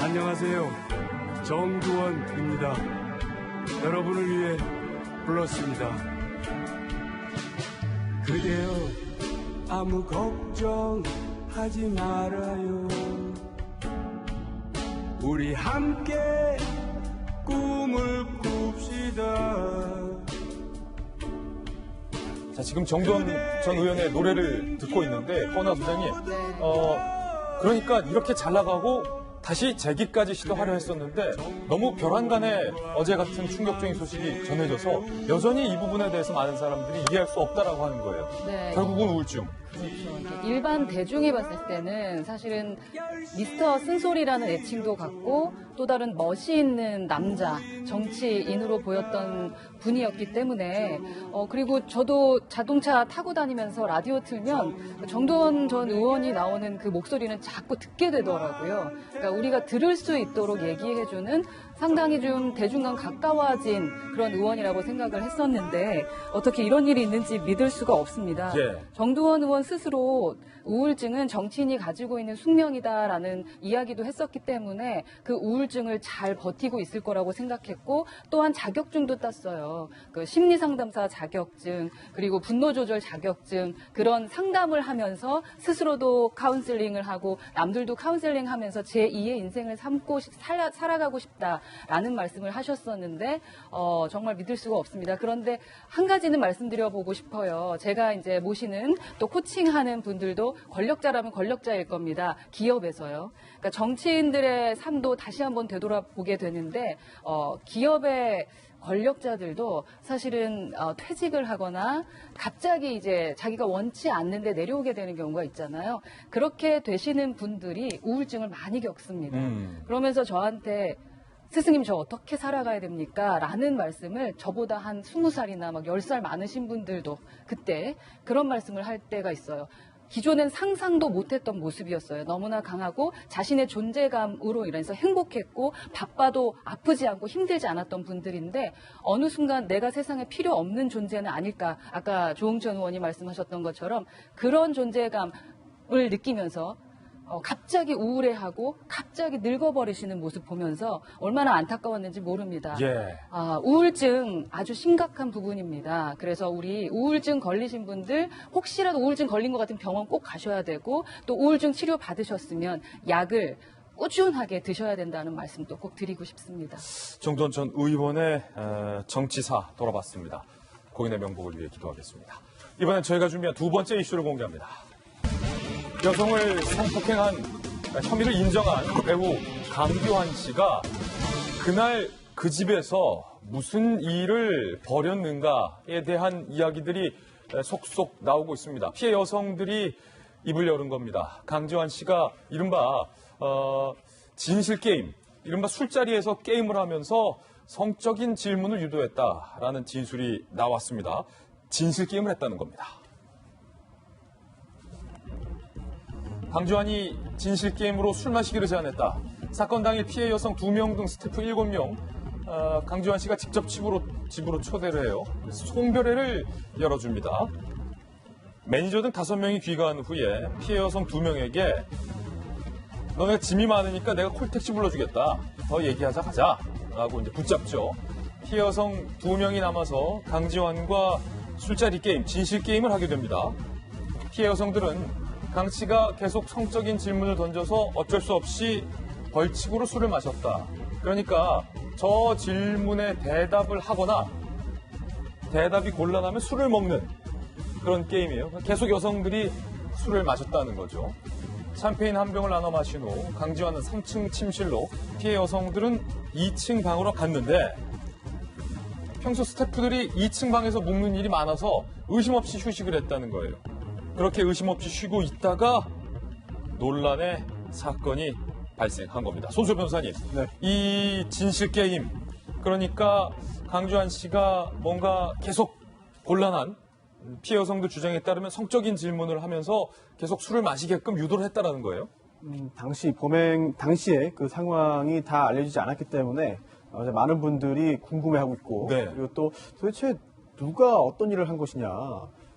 안녕하세요. 정두원입니다. 여러분을 위해 불렀습니다. 그대여 아무 걱정하지 말아요. 우리 함께 꿈을 꿉시다. 자, 지금 정두원 전 의원의 노래를 듣고 있는데 허나 소장님, 그러니까 이렇게 잘 나가고 다시 재기까지 시도하려 했었는데 너무 벼랑간에 어제 같은 충격적인 소식이 전해져서 여전히 이 부분에 대해서 많은 사람들이 이해할 수 없다라고 하는 거예요. 네. 결국은 우울증. 그렇죠. 일반 대중이 봤을 때는 사실은 미스터 쓴소리라는 애칭도 갖고 또 다른 멋이 있는 남자, 정치인으로 보였던 분이었기 때문에 그리고 저도 자동차 타고 다니면서 라디오 틀면 정두원 전 의원이 나오는 그 목소리는 자꾸 듣게 되더라고요. 그러니까 우리가 들을 수 있도록 얘기해주는 상당히 좀 대중과 가까워진 그런 의원이라고 생각을 했었는데 어떻게 이런 일이 있는지 믿을 수가 없습니다. 예. 정두원 의원 스스로 우울증은 정치인이 가지고 있는 숙명이다라는 이야기도 했었기 때문에 그 우울증을 잘 버티고 있을 거라고 생각했고 또한 자격증도 땄어요. 그 심리상담사 자격증 그리고 분노조절 자격증 그런 상담을 하면서 스스로도 카운슬링을 하고 남들도 카운슬링 하면서 제2의 인생을 살아가고 싶다라는 말씀을 하셨었는데 정말 믿을 수가 없습니다. 그런데 한 가지는 말씀드려보고 싶어요. 제가 이제 모시는 또 코칭하는 분들도 권력자라면 권력자일 겁니다. 기업에서요. 그러니까 정치인들의 삶도 다시 한번 되돌아보게 되는데 기업의 권력자들도 사실은 퇴직을 하거나 갑자기 이제 자기가 원치 않는데 내려오게 되는 경우가 있잖아요. 그렇게 되시는 분들이 우울증을 많이 겪습니다. 그러면서 저한테 스승님 저 어떻게 살아가야 됩니까? 라는 말씀을 저보다 한 20살이나 막 10살 많으신 분들도 그때 그런 말씀을 할 때가 있어요. 기존엔 상상도 못했던 모습이었어요. 너무나 강하고 자신의 존재감으로 인해서 행복했고 바빠도 아프지 않고 힘들지 않았던 분들인데 어느 순간 내가 세상에 필요 없는 존재는 아닐까. 아까 조응천 의원이 말씀하셨던 것처럼 그런 존재감을 느끼면서 갑자기 우울해하고 갑자기 늙어버리시는 모습 보면서 얼마나 안타까웠는지 모릅니다. 예. 우울증 아주 심각한 부분입니다. 그래서 우리 우울증 걸리신 분들 혹시라도 우울증 걸린 것 같은 병원 꼭 가셔야 되고 또 우울증 치료 받으셨으면 약을 꾸준하게 드셔야 된다는 말씀도 꼭 드리고 싶습니다. 정두원 전 의원의 정치사 돌아봤습니다. 고인의 명복을 위해 기도하겠습니다. 이번엔 저희가 준비한 두 번째 이슈를 공개합니다. 여성을 성폭행한 혐의를 인정한 배우 강규환 씨가 그날 그 집에서 무슨 일을 벌였는가에 대한 이야기들이 속속 나오고 있습니다. 피해 여성들이 입을 여는 겁니다. 강규환 씨가 이른바 진실게임, 이른바 술자리에서 게임을 하면서 성적인 질문을 유도했다라는 진술이 나왔습니다. 진실게임을 했다는 겁니다. 강주환이 진실게임으로 술 마시기를 제안했다. 사건 당일 피해 여성 2명 등 스태프 7명, 강주환 씨가 직접 집으로 초대를 해요. 송별회를 열어줍니다. 매니저 등 5명이 귀가한 후에 피해 여성 2명에게 너네 짐이 많으니까 내가 콜택시 불러주겠다. 더 얘기하자 가자. 라고 이제 붙잡죠. 피해 여성 2명이 남아서 강지환과 술자리 게임, 진실게임을 하게 됩니다. 피해 여성들은 강 씨가 계속 성적인 질문을 던져서 어쩔 수 없이 벌칙으로 술을 마셨다. 그러니까 저 질문에 대답을 하거나 대답이 곤란하면 술을 먹는 그런 게임이에요. 계속 여성들이 술을 마셨다는 거죠. 샴페인 한 병을 나눠 마신 후 강지환은 3층 침실로 피해 여성들은 2층 방으로 갔는데 평소 스태프들이 2층 방에서 묵는 일이 많아서 의심 없이 휴식을 했다는 거예요. 그렇게 의심 없이 쉬고 있다가 논란의 사건이 발생한 겁니다. 손수 변호사님, 네. 이 진실게임, 그러니까 강주환 씨가 뭔가 계속 곤란한 피해 여성들 주장에 따르면 성적인 질문을 하면서 계속 술을 마시게끔 유도를 했다라는 거예요? 당시에 그 상황이 다 알려지지 않았기 때문에 많은 분들이 궁금해하고 있고, 네. 그리고 또 도대체 누가 어떤 일을 한 것이냐,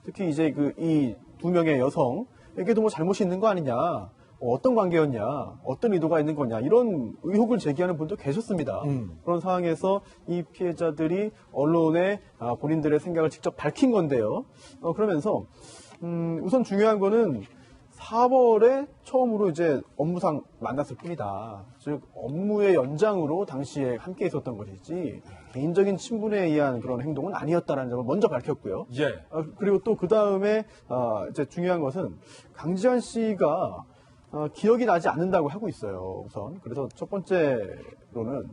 특히 이제 이 2명의 여성에게도 뭐 잘못이 있는 거 아니냐, 어떤 관계였냐, 어떤 의도가 있는 거냐, 이런 의혹을 제기하는 분도 계셨습니다. 그런 상황에서 이 피해자들이 언론에 본인들의 생각을 직접 밝힌 건데요. 그러면서 우선 중요한 거는 4월에 처음으로 이제 업무상 만났을 뿐이다. 즉 업무의 연장으로 당시에 함께 있었던 것이지 개인적인 친분에 의한 그런 행동은 아니었다라는 점을 먼저 밝혔고요. 예. 그리고 또 그 다음에 이제 중요한 것은 강지환 씨가 기억이 나지 않는다고 하고 있어요. 우선 그래서 첫 번째로는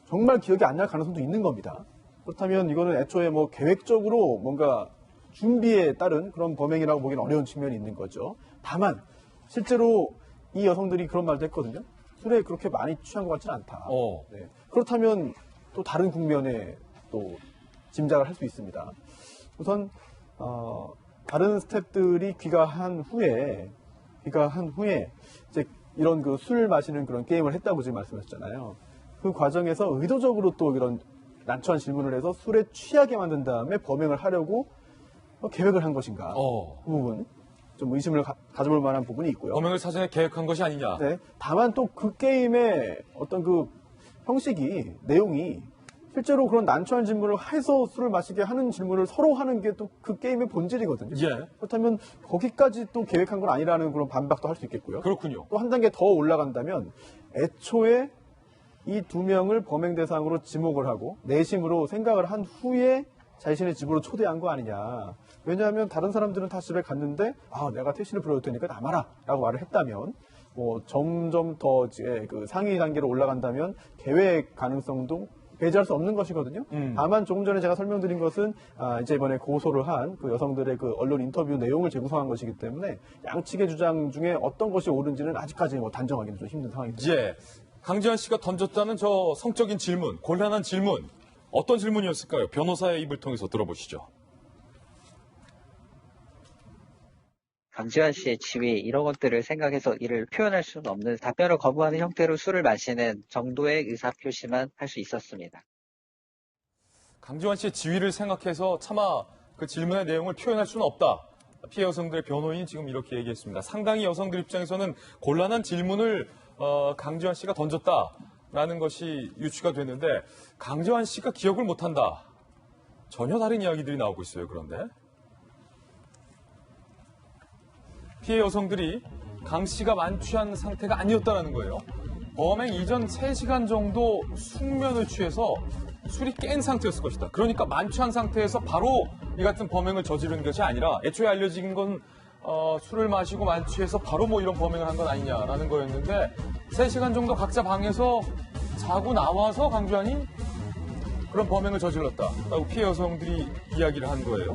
정말 기억이 안 날 가능성도 있는 겁니다. 그렇다면 이거는 애초에 뭐 계획적으로 뭔가 준비에 따른 그런 범행이라고 보기는 어려운 측면이 있는 거죠. 다만 실제로 이 여성들이 그런 말도 했거든요. 술에 그렇게 많이 취한 것 같지는 않다. 네. 그렇다면 또 다른 국면에 또 짐작을 할 수 있습니다. 우선 다른 스태프들이 귀가한 후에 이제 이런 그 술 마시는 그런 게임을 했다고 지금 말씀하셨잖아요. 그 과정에서 의도적으로 또 이런 난처한 질문을 해서 술에 취하게 만든 다음에 범행을 하려고 계획을 한 것인가. 그 부분 좀 의심을 가져볼 만한 부분이 있고요. 범행을 사전에 계획한 것이 아니냐. 네. 다만 또 그 게임의 어떤 그 형식이, 내용이 실제로 그런 난처한 질문을 해서 술을 마시게 하는 질문을 서로 하는 게 또 그 게임의 본질이거든요. 예. 그렇다면 거기까지 또 계획한 건 아니라는 그런 반박도 할 수 있겠고요. 그렇군요. 또 한 단계 더 올라간다면 애초에 이 두 명을 범행 대상으로 지목을 하고 내심으로 생각을 한 후에 자신의 집으로 초대한 거 아니냐. 왜냐하면 다른 사람들은 다 집에 갔는데 내가 택시를 불러줄 테니까 남아라 라고 말을 했다면 뭐 점점 더 이제 그 상위 단계로 올라간다면 계획 가능성도 배제할 수 없는 것이거든요. 다만 조금 전에 제가 설명드린 것은 이제 이번에 고소를 한 그 여성들의 그 언론 인터뷰 내용을 재구성한 것이기 때문에 양측의 주장 중에 어떤 것이 옳은지는 아직까지 뭐 단정하기는 좀 힘든 상황입니다. 예. 강지환 씨가 던졌다는 저 성적인 질문, 곤란한 질문, 어떤 질문이었을까요? 변호사의 입을 통해서 들어보시죠. 강지환 씨의 지위 이런 것들을 생각해서 이를 표현할 수는 없는 답변을 거부하는 형태로 술을 마시는 정도의 의사표시만 할 수 있었습니다. 강지환 씨의 지위를 생각해서 차마 그 질문의 내용을 표현할 수는 없다. 피해 여성들의 변호인이 지금 이렇게 얘기했습니다. 상당히 여성들 입장에서는 곤란한 질문을 강지환 씨가 던졌다라는 것이 유추가 되는데 강지환 씨가 기억을 못한다. 전혀 다른 이야기들이 나오고 있어요. 그런데 피해 여성들이 강 씨가 만취한 상태가 아니었다는 거예요. 범행 이전 3시간 정도 숙면을 취해서 술이 깬 상태였을 것이다. 그러니까 만취한 상태에서 바로 이 같은 범행을 저지른 것이 아니라 애초에 알려진 건 술을 마시고 만취해서 바로 뭐 이런 범행을 한 건 아니냐라는 거였는데 3시간 정도 각자 방에서 자고 나와서 강주환이 그런 범행을 저질렀다라고 피해 여성들이 이야기를 한 거예요.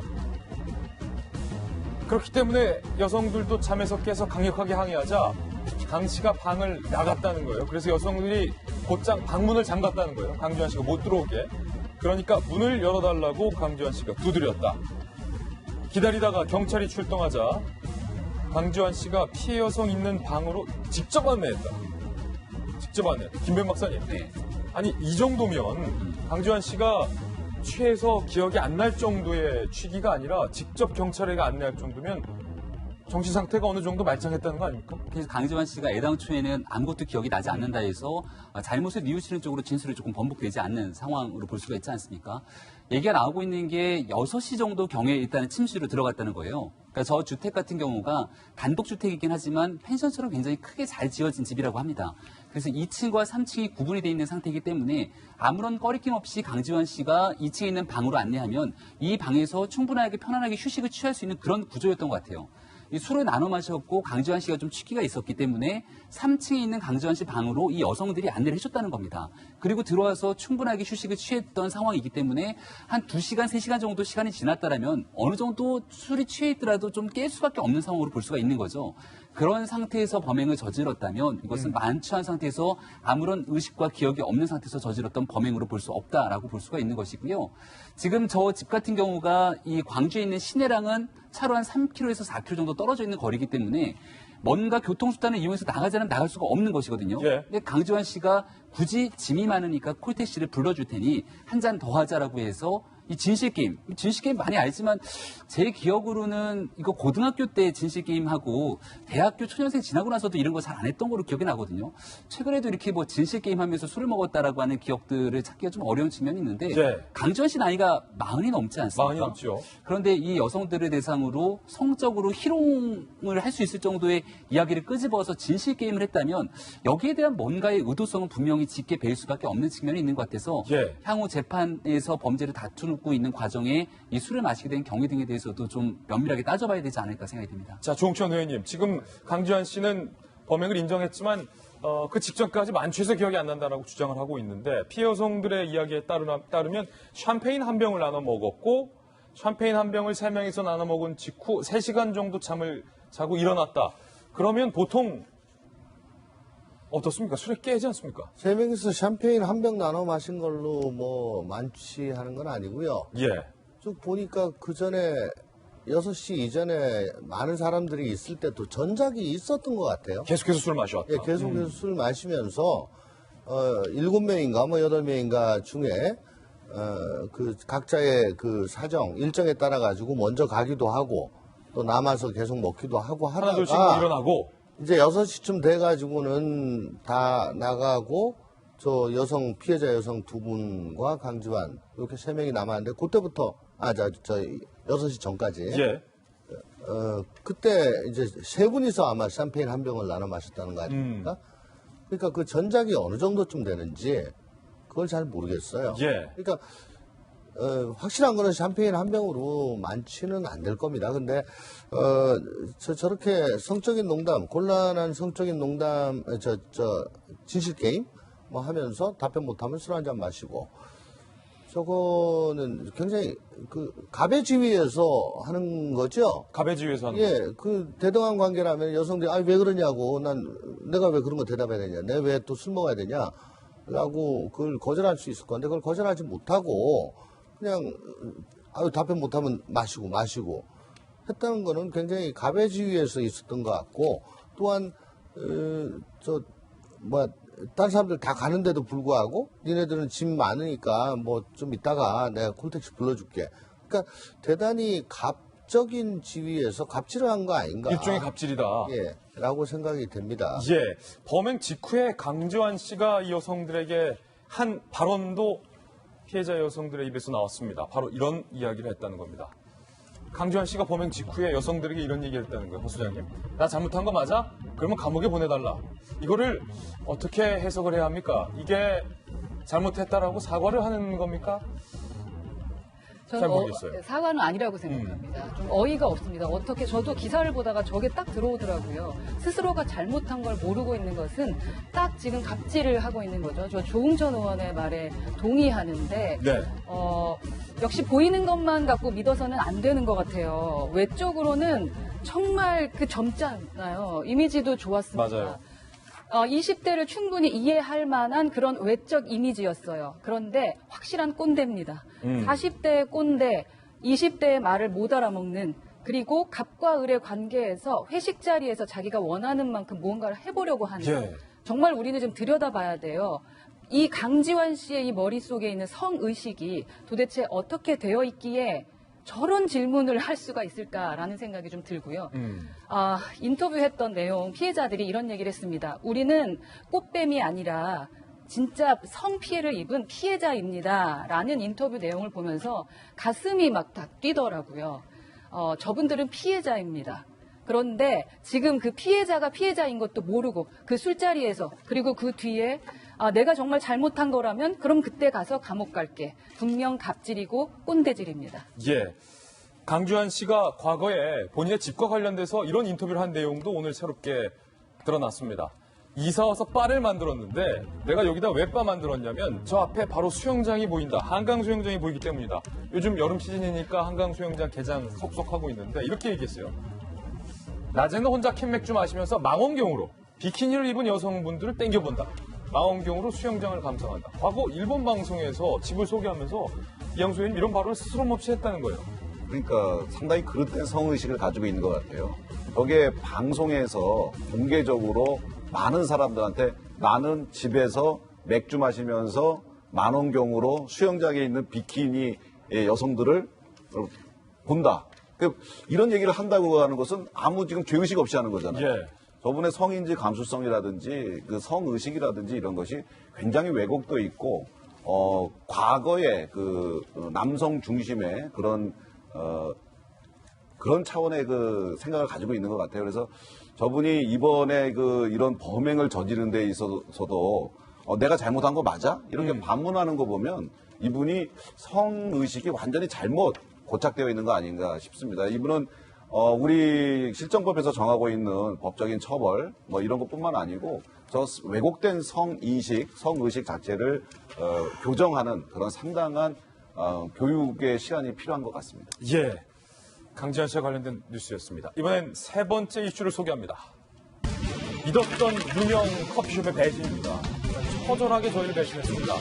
그렇기 때문에 여성들도 잠에서 깨서 강력하게 항의하자 강 씨가 방을 나갔다는 거예요. 그래서 여성들이 곧장 방문을 잠갔다는 거예요. 강주환 씨가 못 들어오게. 그러니까 문을 열어달라고 강주환 씨가 두드렸다. 기다리다가 경찰이 출동하자 강주환 씨가 피해 여성 있는 방으로 직접 안내했다. 직접 안내. 김변 박사님. 네. 아니 이 정도면 강주환 씨가 취해서 기억이 안 날 정도의 취기가 아니라 직접 경찰에게 안내할 정도면 정신 상태가 어느 정도 말짱했다는 거 아닙니까? 그래서 강지환 씨가 애당초에는 아무것도 기억이 나지 않는다 해서 잘못을 뉘우치는 쪽으로 진술이 조금 번복되지 않는 상황으로 볼 수가 있지 않습니까? 얘기가 나오고 있는 게 6시 정도 경에 일단은 침실로 들어갔다는 거예요. 그러니까 저 주택 같은 경우가 단독주택이긴 하지만 펜션처럼 굉장히 크게 잘 지어진 집이라고 합니다. 그래서 2층과 3층이 구분이 되어 있는 상태이기 때문에 아무런 꺼리낌 없이 강지환 씨가 2층에 있는 방으로 안내하면 이 방에서 충분하게 편안하게 휴식을 취할 수 있는 그런 구조였던 것 같아요. 이 술을 나눠 마셨고 강지환 씨가 좀 취기가 있었기 때문에 3층에 있는 강지환 씨 방으로 이 여성들이 안내를 해줬다는 겁니다. 그리고 들어와서 충분하게 휴식을 취했던 상황이기 때문에 한 2시간, 3시간 정도 시간이 지났다라면 어느 정도 술이 취해 있더라도 좀 깰 수밖에 없는 상황으로 볼 수가 있는 거죠. 그런 상태에서 범행을 저질렀다면 이것은 만취한 상태에서 아무런 의식과 기억이 없는 상태에서 저질렀던 범행으로 볼 수 없다라고 볼 수가 있는 것이고요. 지금 저 집 같은 경우가 이 광주에 있는 시내랑은 차로 한 3km에서 4km 정도 떨어져 있는 거리이기 때문에 뭔가 교통수단을 이용해서 나가자면 나갈 수가 없는 것이거든요. 예. 근데 강지환 씨가 굳이 짐이 많으니까 콜택시를 불러줄 테니 한 잔 더 하자라고 해서 이 진실게임 많이 알지만 제 기억으로는 이거 고등학교 때 진실게임하고 대학교 초년생 지나고 나서도 이런 거 잘 안 했던 걸로 기억이 나거든요. 최근에도 이렇게 뭐 진실게임 하면서 술을 먹었다라고 하는 기억들을 찾기가 좀 어려운 측면이 있는데 네. 강지환 씨 나이가 40이 넘지 않습니까? 40이 넘죠. 그런데 이 여성들을 대상으로 성적으로 희롱을 할 수 있을 정도의 이야기를 끄집어서 진실게임을 했다면 여기에 대한 뭔가의 의도성은 분명히 짙게 배일 수밖에 없는 측면이 있는 것 같아서 예. 향후 재판에서 범죄를 다투고 있는 과정에 이 술을 마시게 된 경위 등에 대해서도 좀 면밀하게 따져봐야 되지 않을까 생각이 듭니다. 자, 조홍천 의원님. 지금 강지환 씨는 범행을 인정했지만 그 직전까지 만취해서 기억이 안 난다라고 주장을 하고 있는데 피해 여성들의 이야기에 따르면 샴페인 한 병을 나눠 먹었고 샴페인 한 병을 3명이서 나눠 먹은 직후 3시간 정도 잠을 자고 일어났다. 그러면 보통 어떻습니까? 술에 깨지 않습니까? 3명이서 샴페인 한 병 나눠 마신 걸로 뭐 만취하는 건 아니고요. 예. 쭉 보니까 그 전에 6시 이전에 많은 사람들이 있을 때도 전작이 있었던 것 같아요. 계속해서 술을 마셔왔다. 예, 계속해서 술 마시면서 7명인가 뭐 8명인가 중에 그 각자의 그 사정 일정에 따라 가지고 먼저 가기도 하고 또 남아서 계속 먹기도 하고 하다가 하나둘씩 일어나고 이제 6시쯤 돼 가지고는 다 나가고 저 피해자 여성 2분과 강지환 이렇게 3명이 남았는데 그때부터 저 6시 전까지 예. 그때 이제 3분이서 아마 샴페인 한 병을 나눠 마셨다는 거 아닙니까? 그러니까 그 전작이 어느 정도쯤 되는지 그걸 잘 모르겠어요. 예. 그러니까 확실한 거는 샴페인 한 병으로 만취는 안 될 겁니다. 근데 저렇게 성적인 농담, 곤란한 성적인 농담, 진실 게임 뭐 하면서 답변 못하면 술 한잔 마시고 저거는 굉장히 그 가배지위에서 하는 거죠. 가배지위에서 하는 예, 그 대등한 관계라면 여성들이 왜 그러냐고 내가 왜 그런 거 대답해야 되냐, 내가 왜 또 술 먹어야 되냐. 라고 그걸 거절할 수 있을 건데 그걸 거절하지 못하고 그냥 답변 못하면 마시고 했다는 거는 굉장히 가배지위에서 있었던 것 같고 또한 다른 사람들 다 가는데도 불구하고 니네들은 짐 많으니까 뭐 좀 이따가 내가 콜택시 불러줄게. 그러니까 대단히 갑적인 지위에서 갑질을 한 거 아닌가. 일종의 갑질이다. 예, 라고 생각이 됩니다. 예. 범행 직후에 강지환 씨가 이 여성들에게 한 발언도 피해자 여성들의 입에서 나왔습니다. 바로 이런 이야기를 했다는 겁니다. 강지환 씨가 범행 직후에 여성들에게 이런 얘기를 했다는 거예요. 호 소장님. 나 잘못한 거 맞아? 그러면 감옥에 보내달라. 이거를 어떻게 해석을 해야 합니까? 이게 잘못했다라고 사과를 하는 겁니까? 잘 모르겠어요. 사과는 아니라고 생각합니다. 좀 어이가 없습니다. 어떻게 저도 기사를 보다가 저게 딱 들어오더라고요. 스스로가 잘못한 걸 모르고 있는 것은 딱 지금 갑질을 하고 있는 거죠. 저 조응천 의원의 말에 동의하는데 네. 역시 보이는 것만 갖고 믿어서는 안 되는 것 같아요. 외적으로는 정말 젊잖아요. 이미지도 좋았습니다. 맞아요. 20대를 충분히 이해할 만한 그런 외적 이미지였어요. 그런데 확실한 꼰대입니다. 40대의 꼰대, 20대의 말을 못 알아먹는 그리고 갑과 을의 관계에서 회식 자리에서 자기가 원하는 만큼 무언가를 해보려고 하는 예. 정말 우리는 좀 들여다봐야 돼요. 이 강지환 씨의 이 머릿속에 있는 성의식이 도대체 어떻게 되어 있기에 저런 질문을 할 수가 있을까라는 생각이 좀 들고요. 인터뷰했던 내용 피해자들이 이런 얘기를 했습니다. 우리는 꽃뱀이 아니라 진짜 성피해를 입은 피해자입니다. 라는 인터뷰 내용을 보면서 가슴이 막 다 뛰더라고요. 저분들은 피해자입니다. 그런데 지금 그 피해자가 피해자인 것도 모르고 그 술자리에서 그리고 그 뒤에 내가 정말 잘못한 거라면 그럼 그때 가서 감옥 갈게. 분명 갑질이고 꼰대질입니다. 예. 강지환 씨가 과거에 본인의 집과 관련돼서 이런 인터뷰를 한 내용도 오늘 새롭게 드러났습니다. 이사 와서 바를 만들었는데 내가 여기다 왜 바 만들었냐면 저 앞에 바로 수영장이 보인다. 한강 수영장이 보이기 때문이다. 요즘 여름 시즌이니까 한강 수영장 개장 속속하고 있는데 이렇게 얘기했어요. 낮에는 혼자 캔맥주 마시면서 망원경으로 비키니를 입은 여성분들을 땡겨본다. 망원경으로 수영장을 감상한다. 과거 일본 방송에서 집을 소개하면서 이양수 의원님 이런 발언을 스스럼 없이 했다는 거예요. 그러니까 상당히 그릇된 성의식을 가지고 있는 것 같아요. 거기에 방송에서 공개적으로 많은 사람들한테 나는 집에서 맥주 마시면서 망원경으로 수영장에 있는 비키니 여성들을 본다. 이런 얘기를 한다고 하는 것은 아무 지금 죄의식 없이 하는 거잖아요. 예. 저분의 성인지 감수성이라든지 그 성의식이라든지 이런 것이 굉장히 왜곡돼 있고 과거에 그 남성 중심의 그런 차원의 그 생각을 가지고 있는 것 같아요. 그래서 저분이 이번에 이런 범행을 저지른 데 있어서도 내가 잘못한 거 맞아? 이렇게 반문하는 거 보면 이분이 성의식이 완전히 잘못 고착되어 있는 거 아닌가 싶습니다. 이분은 우리 실정법에서 정하고 있는 법적인 처벌 뭐 이런 것뿐만 아니고 저 왜곡된 성의식 자체를 교정하는 그런 상당한 교육의 시간이 필요한 것 같습니다. 예. 강지한 씨와 관련된 뉴스였습니다. 이번엔 세 번째 이슈를 소개합니다. 믿었던 유명 커피숍의 배신입니다. 처절하게 저희를 배신했습니다.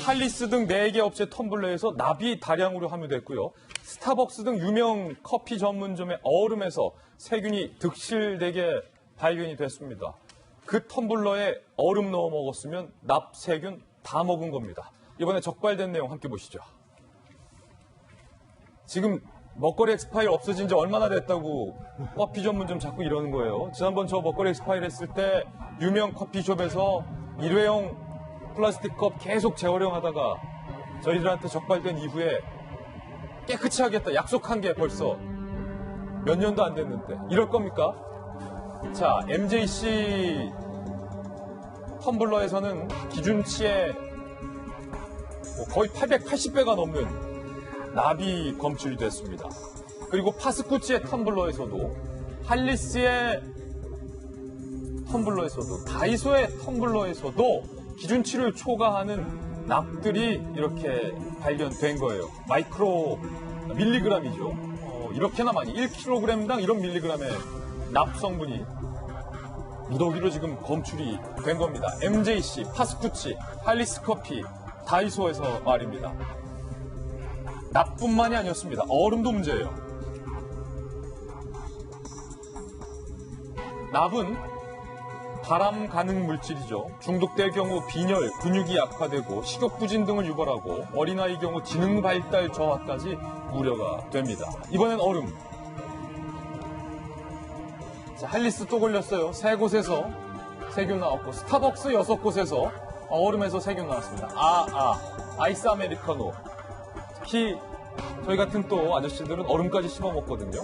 할리스 등 4개 업체 텀블러에서 납이 다량으로 함유됐고요. 스타벅스 등 유명 커피 전문점의 얼음에서 세균이 득실되게 발견이 됐습니다. 그 텀블러에 얼음 넣어 먹었으면 납 세균 다 먹은 겁니다. 이번에 적발된 내용 함께 보시죠. 지금 먹거리 엑스파일 없어진 지 얼마나 됐다고 커피 전문점 자꾸 이러는 거예요. 지난번 저 먹거리 엑스파일 했을 때 유명 커피숍에서 일회용 플라스틱 컵 계속 재활용하다가 저희들한테 적발된 이후에 깨끗이 하겠다 약속한 게 벌써 몇 년도 안 됐는데 이럴 겁니까? 자, MJC 텀블러에서는 기준치의 거의 880배가 넘는 납이 검출이 됐습니다. 그리고 파스쿠치의 텀블러에서도, 할리스의 텀블러에서도, 다이소의 텀블러에서도 기준치를 초과하는 납들이 이렇게 발견된 거예요. 마이크로 밀리그램이죠. 이렇게나 많이 1kg당 이런 밀리그램의 납 성분이 무더기로 지금 검출이 된 겁니다. MJC, 파스쿠치, 할리스 커피, 다이소에서 말입니다. 납뿐만이 아니었습니다. 얼음도 문제예요. 납은 발암 가능 물질이죠. 중독될 경우 빈혈, 근육이 약화되고 식욕부진 등을 유발하고 어린아이 경우 지능 발달 저하까지 우려가 됩니다. 이번엔 얼음. 자, 할리스 또 걸렸어요. 3곳에서 세균 나왔고, 스타벅스 6곳에서 얼음에서 세균 나왔습니다. 아이스 아메리카노. 특히 저희 같은 또 아저씨들은 얼음까지 씹어 먹거든요.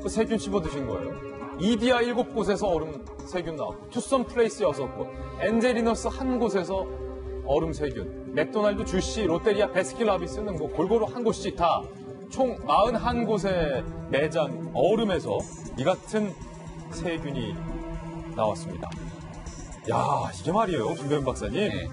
그 세균 씹어 드신 거예요. 이디야 7곳에서 얼음 세균 나왔고, 투썸 플레이스 6곳, 엔젤리너스 1곳에서 얼음 세균, 맥도날드, 주시, 롯데리아, 베스킨라빈스는 뭐 골고루 한 곳씩 다 총 41곳의 매장 얼음에서 이 같은 세균이 나왔습니다. 야, 이게 말이에요, 김배현 박사님. 네.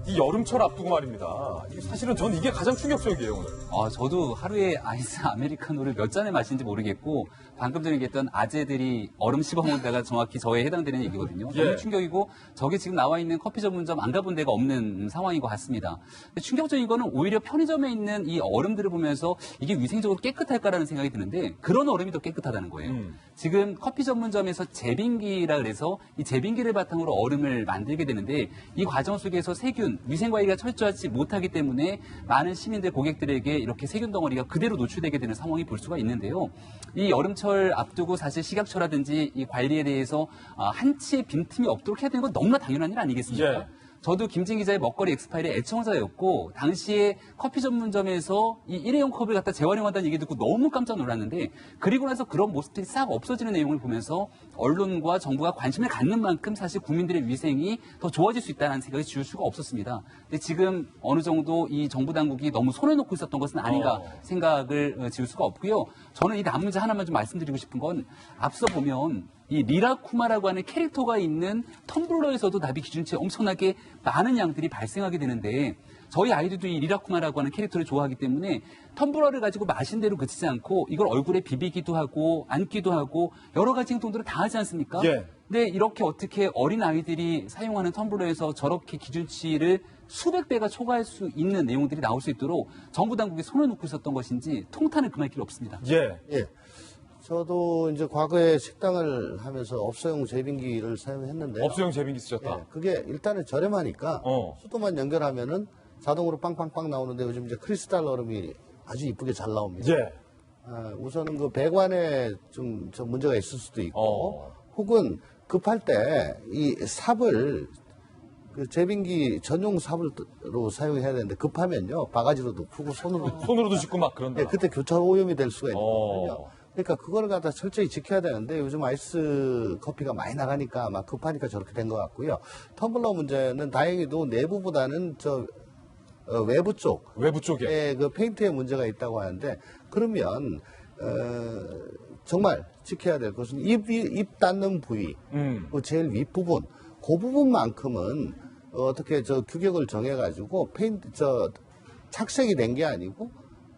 이 여름철 앞두고 말입니다. 사실은 전 이게 가장 충격적이에요, 오늘. 저도 하루에 아이스 아메리카노를 몇 잔을 마시는지 모르겠고, 방금 전에 얘기했던 아재들이 얼음 씹어먹다가 정확히 저에 해당되는 얘기거든요. 예. 너무 충격이고, 저게 지금 나와 있는 커피 전문점 안 가본 데가 없는 상황인 것 같습니다. 근데 충격적인 거는 오히려 편의점에 있는 이 얼음들을 보면서 이게 위생적으로 깨끗할까라는 생각이 드는데, 그런 얼음이 더 깨끗하다는 거예요. 지금 커피 전문점에서 제빙기라 그래서 이 제빙기를 바탕으로 얼음을 만들게 되는데, 이 과정 속에서 세균, 위생관리가 철저하지 못하기 때문에 많은 시민들, 고객들에게 이렇게 세균 덩어리가 그대로 노출되게 되는 상황이 볼 수가 있는데요. 이 여름철 앞두고 사실 식약처라든지 이 관리에 대해서 한치의 빈틈이 없도록 해야 되는 건 너무나 당연한 일 아니겠습니까? 예. 저도 김진 기자의 먹거리 엑스파일의 애청자였고, 당시에 커피 전문점에서 이 일회용 컵을 갖다 재활용한다는 얘기 듣고 너무 깜짝 놀랐는데, 그리고 나서 그런 모습들이 싹 없어지는 내용을 보면서 언론과 정부가 관심을 갖는 만큼 사실 국민들의 위생이 더 좋아질 수 있다는 생각이 지울 수가 없었습니다. 근데 지금 어느 정도 이 정부 당국이 너무 손을 놓고 있었던 것은 아닌가 생각을 지울 수가 없고요. 저는 이 남은 문제 하나만 좀 말씀드리고 싶은 건, 앞서 보면 이 리라쿠마라고 하는 캐릭터가 있는 텀블러에서도 납이 기준치에 엄청나게 많은 양들이 발생하게 되는데, 저희 아이들도 이 리라쿠마라고 하는 캐릭터를 좋아하기 때문에 텀블러를 가지고 마신 대로 그치지 않고 이걸 얼굴에 비비기도 하고 안기도 하고 여러 가지 행동들을 다 하지 않습니까? 예. 근데 이렇게 어떻게 어린 아이들이 사용하는 텀블러에서 저렇게 기준치를 수백 배가 초과할 수 있는 내용들이 나올 수 있도록 정부 당국이 손을 놓고 있었던 것인지 통탄을 금할 길이 없습니다. 예. 예. 저도 이제 과거에 식당을 하면서 업소용 제빙기를 사용했는데. 업소용 제빙기 쓰셨다. 예, 그게 일단은 저렴하니까 수도만 연결하면은 자동으로 빵빵빵 나오는데, 요즘 이제 크리스탈 얼음이 아주 이쁘게 잘 나옵니다. 예. 우선은 그 배관에 좀 문제가 있을 수도 있고, 혹은 급할 때 이 삽을 그 제빙기 전용 삽으로 사용해야 되는데, 급하면요 바가지로도 푸고 손으로도 짚고 막 그런다. 예, 그때 교차 오염이 될 수가 있는 거거든요. 그러니까 그거를 갖다 철저히 지켜야 되는데, 요즘 아이스 커피가 많이 나가니까 막 급하니까 저렇게 된 것 같고요. 텀블러 문제는 다행히도 내부보다는 외부 쪽에 그 페인트에 문제가 있다고 하는데, 그러면 정말 지켜야 될 것은 입 닿는 부위, 그 제일 윗부분, 그 부분만큼은 어떻게 규격을 정해가지고 착색이 된 게 아니고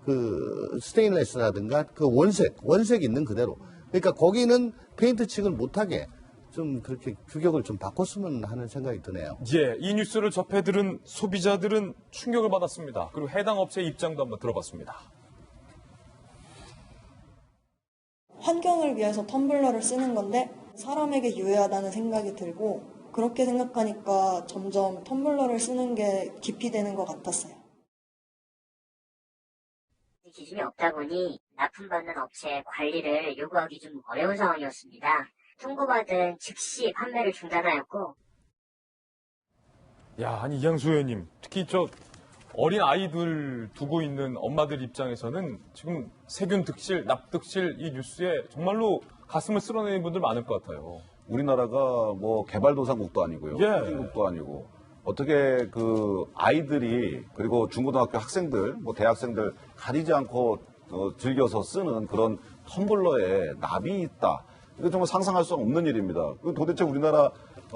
그 스테인레스라든가 그 원색 있는 그대로. 그러니까 거기는 페인트 칠을 못하게 좀 그렇게 규격을 좀 바꿨으면 하는 생각이 드네요. 예, 이 뉴스를 접해들은 소비자들은 충격을 받았습니다. 그리고 해당 업체의 입장도 한번 들어봤습니다. 환경을 위해서 텀블러를 쓰는 건데 사람에게 유해하다는 생각이 들고 그렇게 생각하니까 점점 텀블러를 쓰는 게 기피되는 것 같았어요. 기준이 없다 보니 납품받는 업체의 관리를 요구하기 좀 어려운 상황이었습니다. 통보받은 즉시 판매를 중단하였고. 야, 아니 이양수 의원님, 특히 저 어린 아이들 두고 있는 엄마들 입장에서는 지금 세균 득실, 납득실 이 뉴스에 정말로 가슴을 쓸어내는 분들 많을 것 같아요. 우리나라가 뭐 개발도상국도 아니고요. 예. 후진국도 아니고 어떻게 그 아이들이 그리고 중고등학교 학생들, 뭐 대학생들 가리지 않고 즐겨서 쓰는 그런 텀블러에 납이 있다. 이거 정말 상상할 수 없는 일입니다. 도대체 우리나라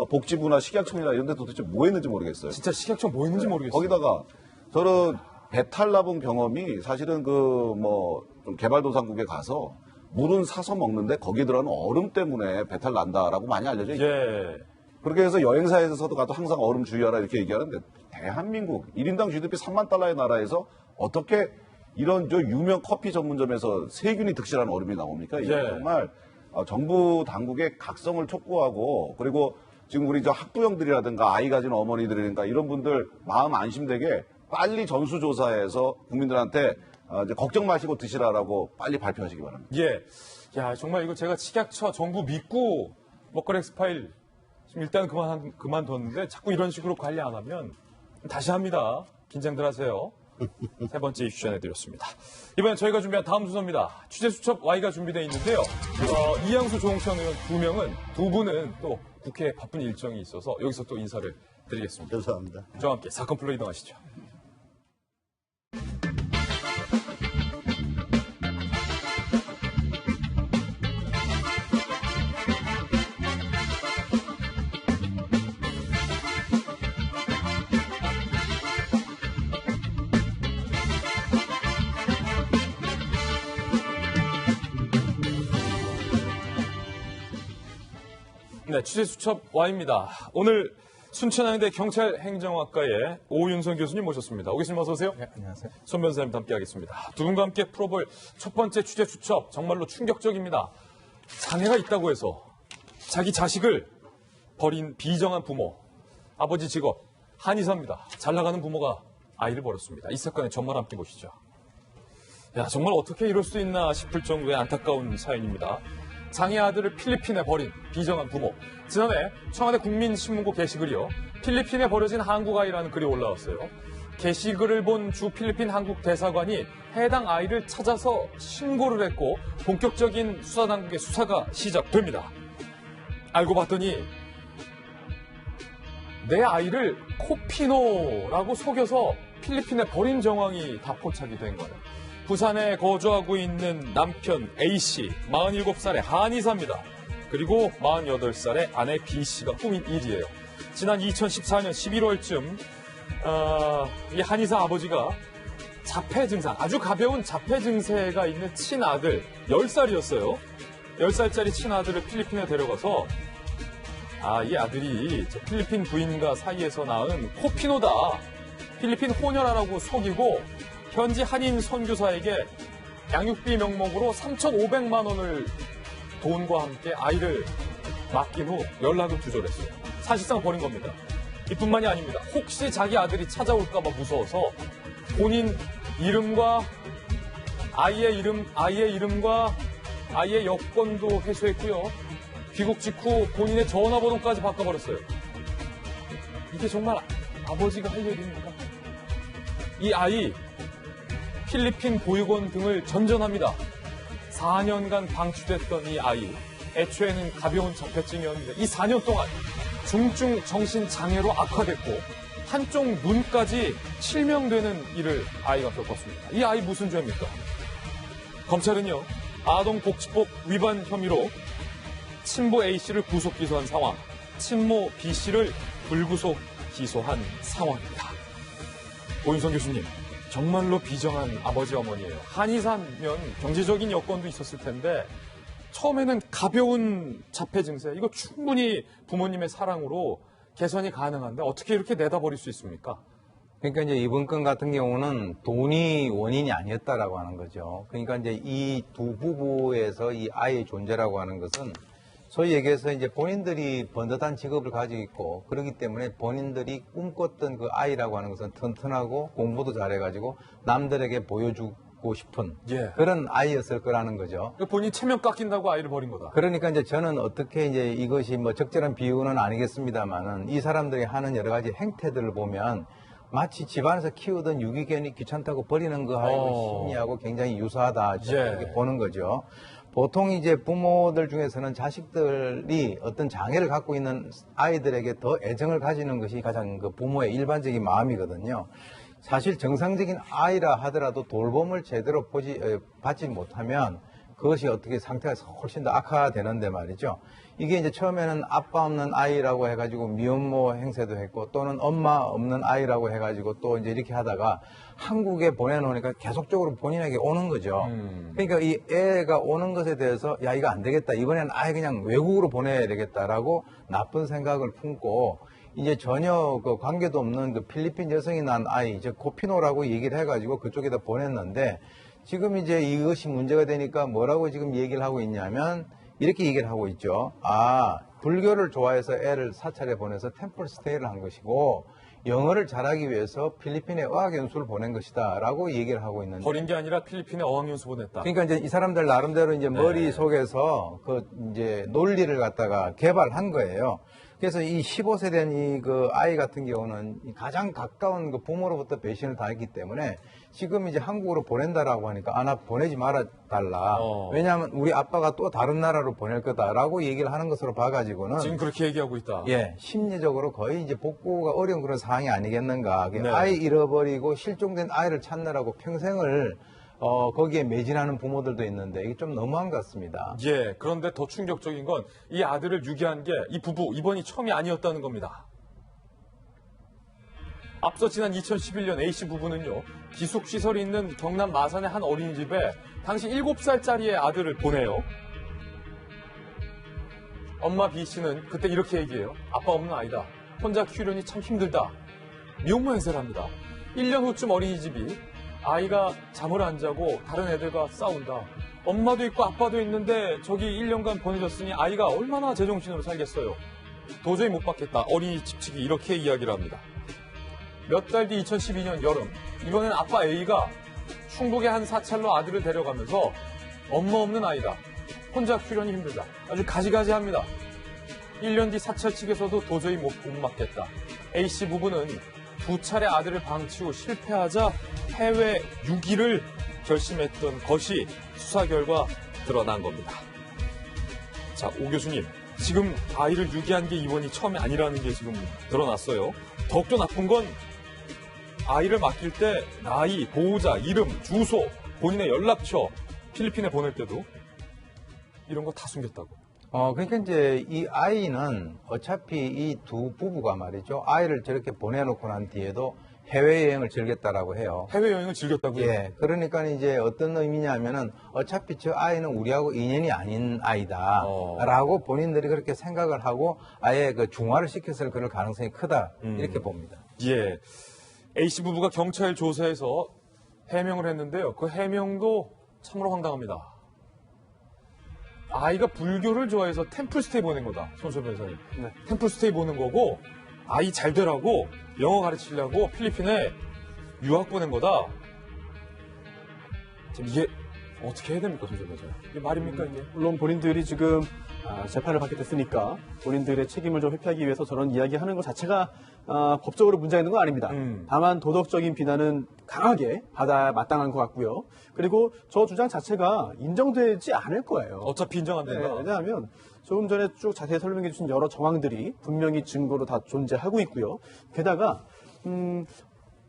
복지부나 식약청이나 이런 데 도대체 뭐 했는지 모르겠어요. 진짜 식약청 뭐 했는지 모르겠어요. 거기다가 저는 배탈 나본 경험이 사실은 좀 개발도상국에 가서 물은 사서 먹는데 거기에 들어가는 얼음 때문에 배탈 난다라고 많이 알려져 있죠. 예. 그렇게 해서 여행사에서도 가도 항상 얼음 주의하라 이렇게 얘기하는데 대한민국 1인당 GDP 3만 달러의 나라에서 어떻게 이런 저 유명 커피 전문점에서 세균이 득실하는 얼음이 나옵니까? 이게 예. 정말 정부 당국의 각성을 촉구하고 그리고 지금 우리 저 학부형들이라든가 아이 가진 어머니들이라든가 이런 분들 마음 안심되게 빨리 전수조사해서 국민들한테 이제 걱정 마시고 드시라라고 빨리 발표하시기 바랍니다. 예. 야, 정말 이거 제가 식약처 정부 믿고 먹거리 엑스파일 지금 일단 그만뒀는데 자꾸 이런 식으로 관리 안 하면 다시 합니다. 긴장들 하세요. 세 번째 이슈 전해드렸습니다. 이번엔 저희가 준비한 다음 순서입니다. 취재수첩 Y가 준비되어 있는데요. 이양수, 조홍천 의원 두 분은 또 국회에 바쁜 일정이 있어서 여기서 또 인사를 드리겠습니다. 감사합니다. 저와 함께 사건 풀로 이동하시죠. 네, 취재수첩 Y입니다. 오늘 순천향대 경찰행정학과의 오윤선 교수님 모셨습니다. 오 교수님 어서 오세요. 네, 안녕하세요. 손 변호사님도 함께 하겠습니다. 두 분과 함께 풀어볼 첫 번째 취재수첩 정말로 충격적입니다. 장애가 있다고 해서 자기 자식을 버린 비정한 부모, 아버지 직업 한의사입니다. 잘 나가는 부모가 아이를 버렸습니다. 이 사건의 전말 함께 보시죠. 야, 정말 어떻게 이럴 수 있나 싶을 정도의 안타까운 사연입니다. 장애 아들을 필리핀에 버린 비정한 부모. 지난해 청와대 국민신문고 게시글이요. 필리핀에 버려진 한국 아이라는 글이 올라왔어요. 게시글을 본 주 필리핀 한국 대사관이 해당 아이를 찾아서 신고를 했고 본격적인 수사당국의 수사가 시작됩니다. 알고 봤더니 내 아이를 코피노라고 속여서 필리핀에 버린 정황이 다 포착이 된 거예요. 부산에 거주하고 있는 남편 A씨, 47살의 한의사입니다. 그리고 48살의 아내 B씨가 꾸민 일이에요. 지난 2014년 11월쯤 이 한의사 아버지가 자폐 증상, 아주 가벼운 자폐 증세가 있는 친아들, 10살이었어요. 10살짜리 친아들을 필리핀에 데려가서 이 아들이 필리핀 부인과 사이에서 낳은 코피노다. 필리핀 호녀라라고 속이고 현지 한인 선교사에게 양육비 명목으로 3,500만 원을 돈과 함께 아이를 맡긴 후 연락을 두절했어요. 사실상 버린 겁니다. 이뿐만이 아닙니다. 혹시 자기 아들이 찾아올까 봐 무서워서 본인 이름과 아이의 이름과 아이의 여권도 회수했고요. 귀국 직후 본인의 전화번호까지 바꿔버렸어요. 이게 정말 아버지가 할 일입니까? 이 아이 필리핀 보육원 등을 전전합니다. 4년간 방치됐던 이 아이, 애초에는 가벼운 자폐증이었는데 이 4년 동안 중증 정신장애로 악화됐고 한쪽 눈까지 실명되는 일을 아이가 겪었습니다. 이 아이 무슨 죄입니까? 검찰은요, 아동복지법 위반 혐의로 친부 A씨를 구속 기소한 상황, 친모 B씨를 불구속 기소한 상황입니다. 오윤성 교수님, 정말로 비정한 아버지 어머니예요. 한의사면 경제적인 여건도 있었을 텐데 처음에는 가벼운 자폐 증세, 이거 충분히 부모님의 사랑으로 개선이 가능한데 어떻게 이렇게 내다버릴 수 있습니까? 그러니까 이제 이번 건 같은 경우는 돈이 원인이 아니었다라고 하는 거죠. 그러니까 이제 이 두 부부에서 이 아이의 존재라고 하는 것은 소위 얘기해서 이제 본인들이 번듯한 직업을 가지고 있고 그렇기 때문에 본인들이 꿈꿨던 그 아이라고 하는 것은 튼튼하고 공부도 잘해가지고 남들에게 보여주고 싶은 그런 아이였을 거라는 거죠. 본인 체면 깎인다고 아이를 버린 거다. 그러니까 이제 저는 어떻게 이제 이것이 뭐 적절한 비유는 아니겠습니다만은 이 사람들이 하는 여러 가지 행태들을 보면 마치 집안에서 키우던 유기견이 귀찮다고 버리는 거하고 심리하고 굉장히 유사하다 이렇게 보는 거죠. 보통 이제 부모들 중에서는 자식들이 어떤 장애를 갖고 있는 아이들에게 더 애정을 가지는 것이 가장 그 부모의 일반적인 마음이거든요. 사실 정상적인 아이라 하더라도 돌봄을 제대로 받지 못하면 그것이 어떻게 상태가 훨씬 더 악화되는데 말이죠. 이게 이제 처음에는 아빠 없는 아이라고 해가지고 미혼모 행세도 했고 또는 엄마 없는 아이라고 해가지고 또 이제 이렇게 하다가 한국에 보내놓으니까 계속적으로 본인에게 오는 거죠. 그러니까 이 애가 오는 것에 대해서 야, 이거 안 되겠다. 이번에는 아예 그냥 외국으로 보내야 되겠다라고 나쁜 생각을 품고 이제 전혀 그 관계도 없는 그 필리핀 여성이 낳은 아이, 즉 코피노라고 얘기를 해가지고 그쪽에다 보냈는데 지금 이제 이것이 문제가 되니까 뭐라고 지금 얘기를 하고 있냐면 이렇게 얘기를 하고 있죠. 아, 불교를 좋아해서 애를 사찰에 보내서 템플 스테이를 한 것이고 영어를 잘하기 위해서 필리핀에 어학연수를 보낸 것이다 라고 얘기를 하고 있는데 버린 게 아니라 필리핀에 어학연수 보냈다. 그러니까 이제 이 사람들 나름대로 이제 머릿속에서 그 이제 논리를 갖다가 개발한 거예요. 그래서 이 15세 된 이 그 아이 같은 경우는 가장 가까운 그 부모로부터 배신을 당했기 때문에 지금 이제 한국으로 보낸다라고 하니까 나 보내지 말아 달라. 왜냐하면 우리 아빠가 또 다른 나라로 보낼 거다라고 얘기를 하는 것으로 봐가지고는 지금 그렇게 얘기하고 있다. 예, 심리적으로 거의 이제 복구가 어려운 그런 상황이 아니겠는가. 아이 잃어버리고 실종된 아이를 찾느라고 평생을 거기에 매진하는 부모들도 있는데 이게 좀 너무한 것 같습니다. 예, 그런데 더 충격적인 건 이 아들을 유기한 게 이 부부 이번이 처음이 아니었다는 겁니다. 앞서 지난 2011년 A씨 부부는요, 기숙시설이 있는 경남 마산의 한 어린이집에 당시 7살짜리의 아들을 보내요. 엄마 B씨는 그때 이렇게 얘기해요. 아빠 없는 아이다. 혼자 키우려니 참 힘들다. 미혼모 행세를 합니다. 1년 후쯤 어린이집이 아이가 잠을 안 자고 다른 애들과 싸운다. 엄마도 있고 아빠도 있는데 저기 1년간 보내줬으니 아이가 얼마나 제정신으로 살겠어요. 도저히 못 받겠다. 어린이집 측이 이렇게 이야기를 합니다. 몇 달 뒤 2012년 여름, 이번엔 아빠 A가 충북의 한 사찰로 아들을 데려가면서 엄마 없는 아이다. 혼자 키우려니 힘들다. 아주 가지가지합니다. 1년 뒤 사찰 측에서도 도저히 못 맞겠다. A씨 부부는 2차례 아들을 방치 후 실패하자 해외 유기를 결심했던 것이 수사 결과 드러난 겁니다. 자, 오 교수님, 지금 아이를 유기한 게 이번이 처음이 아니라는 게 지금 드러났어요. 더욱더 나쁜 건 아이를 맡길 때 나이, 보호자, 이름, 주소, 본인의 연락처, 필리핀에 보낼 때도 이런 거 다 숨겼다고. 그러니까 이제 이 아이는 어차피 이 두 부부가 말이죠. 아이를 저렇게 보내놓고 난 뒤에도 해외여행을 즐겼다라고 해요. 해외여행을 즐겼다고요? 예. 그러니까 이제 어떤 의미냐면은 어차피 저 아이는 우리하고 인연이 아닌 아이다. 라고 본인들이 그렇게 생각을 하고 아예 그 중화를 시켰을 그럴 가능성이 크다. 이렇게 봅니다. 예. A씨 부부가 경찰 조사에서 해명을 했는데요. 그 해명도 참으로 황당합니다. 아이가 불교를 좋아해서 템플스테이 보낸 거다. 손소 변호사님. 네. 템플스테이 보낸 거고 아이 잘 되라고 영어 가르치려고 필리핀에 유학 보낸 거다. 지금 이게 어떻게 해야 됩니까, 손소 변호사님? 이게 말입니까, 이게? 물론 본인들이 지금 재판을 받게 됐으니까 본인들의 책임을 좀 회피하기 위해서 저런 이야기하는 것 자체가 법적으로 문제가 있는 건 아닙니다. 다만 도덕적인 비난은 강하게 받아야 마땅한 것 같고요. 그리고 저 주장 자체가 인정되지 않을 거예요. 어차피 인정 안 된다. 네, 왜냐하면 조금 전에 쭉 자세히 설명해 주신 여러 정황들이 분명히 증거로 다 존재하고 있고요. 게다가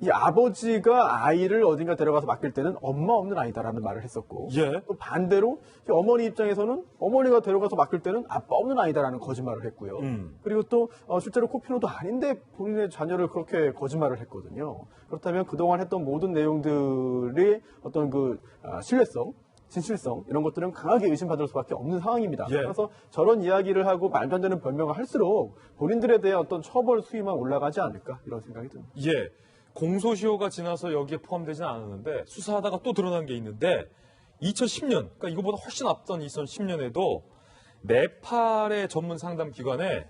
이 아버지가 아이를 어딘가 데려가서 맡길 때는 엄마 없는 아이다라는 말을 했었고 예. 또 반대로 이 어머니 입장에서는 어머니가 데려가서 맡길 때는 아빠 없는 아이다라는 거짓말을 했고요. 그리고 또 실제로 코피노도 아닌데 본인의 자녀를 그렇게 거짓말을 했거든요. 그렇다면 그동안 했던 모든 내용들의 어떤 그 신뢰성, 진실성 이런 것들은 강하게 의심받을 수밖에 없는 상황입니다. 예. 그래서 저런 이야기를 하고 말도 안 되는 변명을 할수록 본인들에 대한 어떤 처벌 수위만 올라가지 않을까 이런 생각이 듭니다. 예. 공소시효가 지나서 여기에 포함되지는 않았는데 수사하다가 또 드러난 게 있는데 2010년, 그러니까 이거보다 훨씬 앞선 2010년에도 네팔의 전문 상담 기관에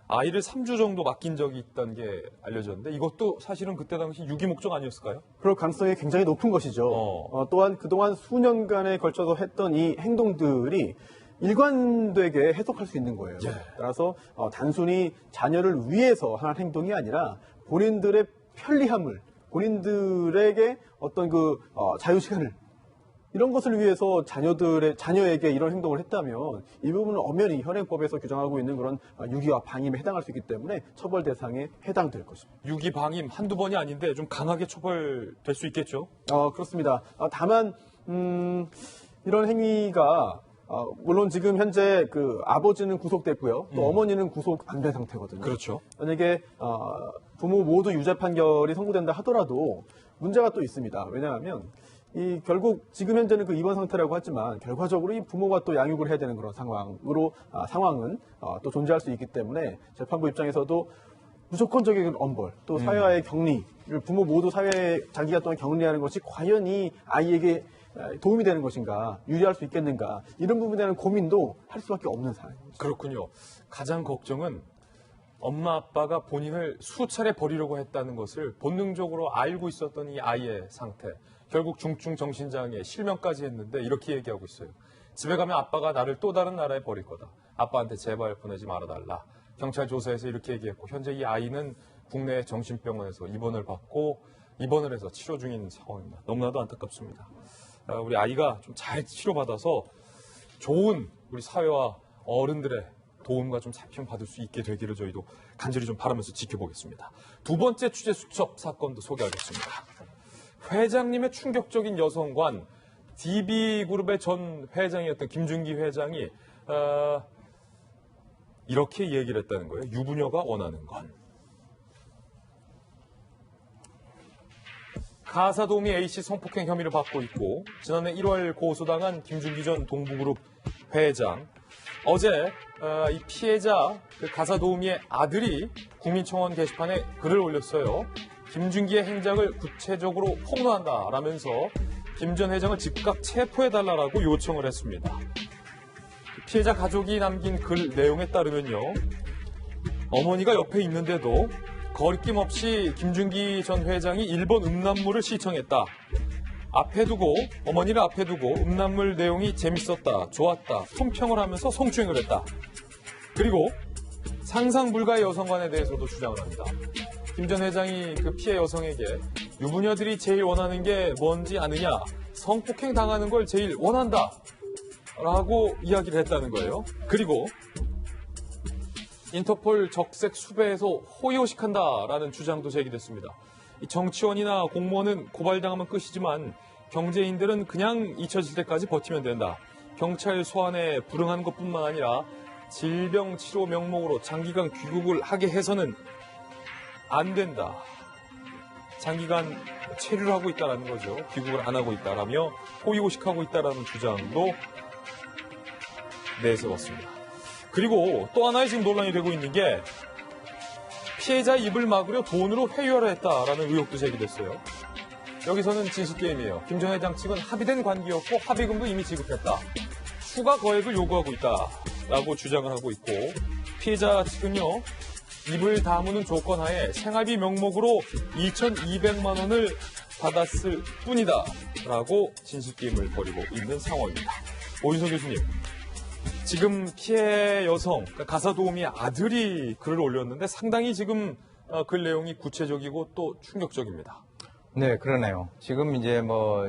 아이를 3주 정도 맡긴 적이 있다는 게 알려졌는데 이것도 사실은 그때 당시 유기 목적 아니었을까요? 그럴 가능성이 굉장히 높은 것이죠. 또한 그동안 수년간에 걸쳐서 했던 이 행동들이 일관되게 해석할 수 있는 거예요. 따라서 단순히 자녀를 위해서 하는 행동이 아니라 본인들의 편리함을, 본인들에게 어떤 그 자유시간을 이런 것을 위해서 자녀에게 이런 행동을 했다면 이 부분은 엄연히 현행법에서 규정하고 있는 그런 유기와 방임에 해당할 수 있기 때문에 처벌 대상에 해당될 것입니다. 유기, 방임 한두 번이 아닌데 좀 강하게 처벌될 수 있겠죠? 그렇습니다. 다만 이런 행위가 물론 지금 현재 그 아버지는 구속됐고요. 또 어머니는 구속 안 된 상태거든요. 그렇죠. 만약에 부모 모두 유죄 판결이 선고된다 하더라도 문제가 또 있습니다. 왜냐하면 결국 지금 현재는 그 입원 상태라고 하지만 결과적으로 이 부모가 또 양육을 해야 되는 그런 상황은 또 존재할 수 있기 때문에 재판부 입장에서도 무조건적인 엄벌, 또 사회와의 격리를 부모 모두 사회 장기간 동안 격리하는 것이 과연 이 아이에게 도움이 되는 것인가, 유리할 수 있겠는가 이런 부분에 대한 고민도 할 수밖에 없는 상황입니다. 그렇군요. 가장 걱정은 엄마 아빠가 본인을 수차례 버리려고 했다는 것을 본능적으로 알고 있었던 이 아이의 상태. 결국 중증 정신장애, 실명까지 했는데 이렇게 얘기하고 있어요. 집에 가면 아빠가 나를 또 다른 나라에 버릴 거다. 아빠한테 제발 보내지 말아달라. 경찰 조사에서 이렇게 얘기했고 현재 이 아이는 국내 정신병원에서 입원을 해서 치료 중인 상황입니다. 너무나도 안타깝습니다. 우리 아이가 좀 잘 치료받아서 좋은 우리 사회와 어른들의 도움과 좀 살핌 받을 수 있게 되기를 저희도 간절히 좀 바라면서 지켜보겠습니다. 두 번째 취재 수첩 사건도 소개하겠습니다. 회장님의 충격적인 여성관, DB그룹의 전 회장이었던 김준기 회장이 이렇게 얘기를 했다는 거예요. 유부녀가 원하는 건. 가사도우미 A씨 성폭행 혐의를 받고 있고 지난해 1월 고소당한 김준기 전 동부그룹 회장. 어제 이 피해자 가사도우미의 아들이 국민청원 게시판에 글을 올렸어요. 김준기의 행적을 구체적으로 폭로한다라면서 김 전 회장을 즉각 체포해달라고 요청을 했습니다. 피해자 가족이 남긴 글 내용에 따르면요. 어머니가 옆에 있는데도 거리낌 없이 김준기 전 회장이 일본 음란물을 시청했다. 어머니를 앞에 두고 음란물 내용이 재밌었다, 좋았다, 품평을 하면서 성추행을 했다. 그리고 상상 불가의 여성관에 대해서도 주장을 합니다. 김 전 회장이 그 피해 여성에게 유부녀들이 제일 원하는 게 뭔지 아느냐? 성폭행 당하는 걸 제일 원한다. 라고 이야기를 했다는 거예요. 그리고 인터폴 적색 수배에서 호의호식한다라는 주장도 제기됐습니다. 이 정치원이나 공무원은 고발당하면 끝이지만 경제인들은 그냥 잊혀질 때까지 버티면 된다. 경찰 소환에 불응하는 것뿐만 아니라 질병 치료 명목으로 장기간 귀국을 하게 해서는 안 된다. 장기간 체류를 하고 있다는 거죠. 귀국을 안 하고 있다라며 호의호식하고 있다는 주장도 내세웠습니다. 그리고 또 하나의 지금 논란이 되고 있는 게 피해자 입을 막으려 돈으로 회유하려 했다라는 의혹도 제기됐어요. 여기서는 진실게임이에요. 김 전 회장 측은 합의된 관계였고 합의금도 이미 지급했다. 추가 거액을 요구하고 있다라고 주장을 하고 있고 피해자 측은요. 입을 다무는 조건 하에 생활비 명목으로 2,200만 원을 받았을 뿐이다 라고 진실게임을 벌이고 있는 상황입니다. 오윤석 교수님, 지금 피해 여성, 가사도우미의 아들이 글을 올렸는데 상당히 지금 글 내용이 구체적이고 또 충격적입니다. 네, 그러네요. 지금 이제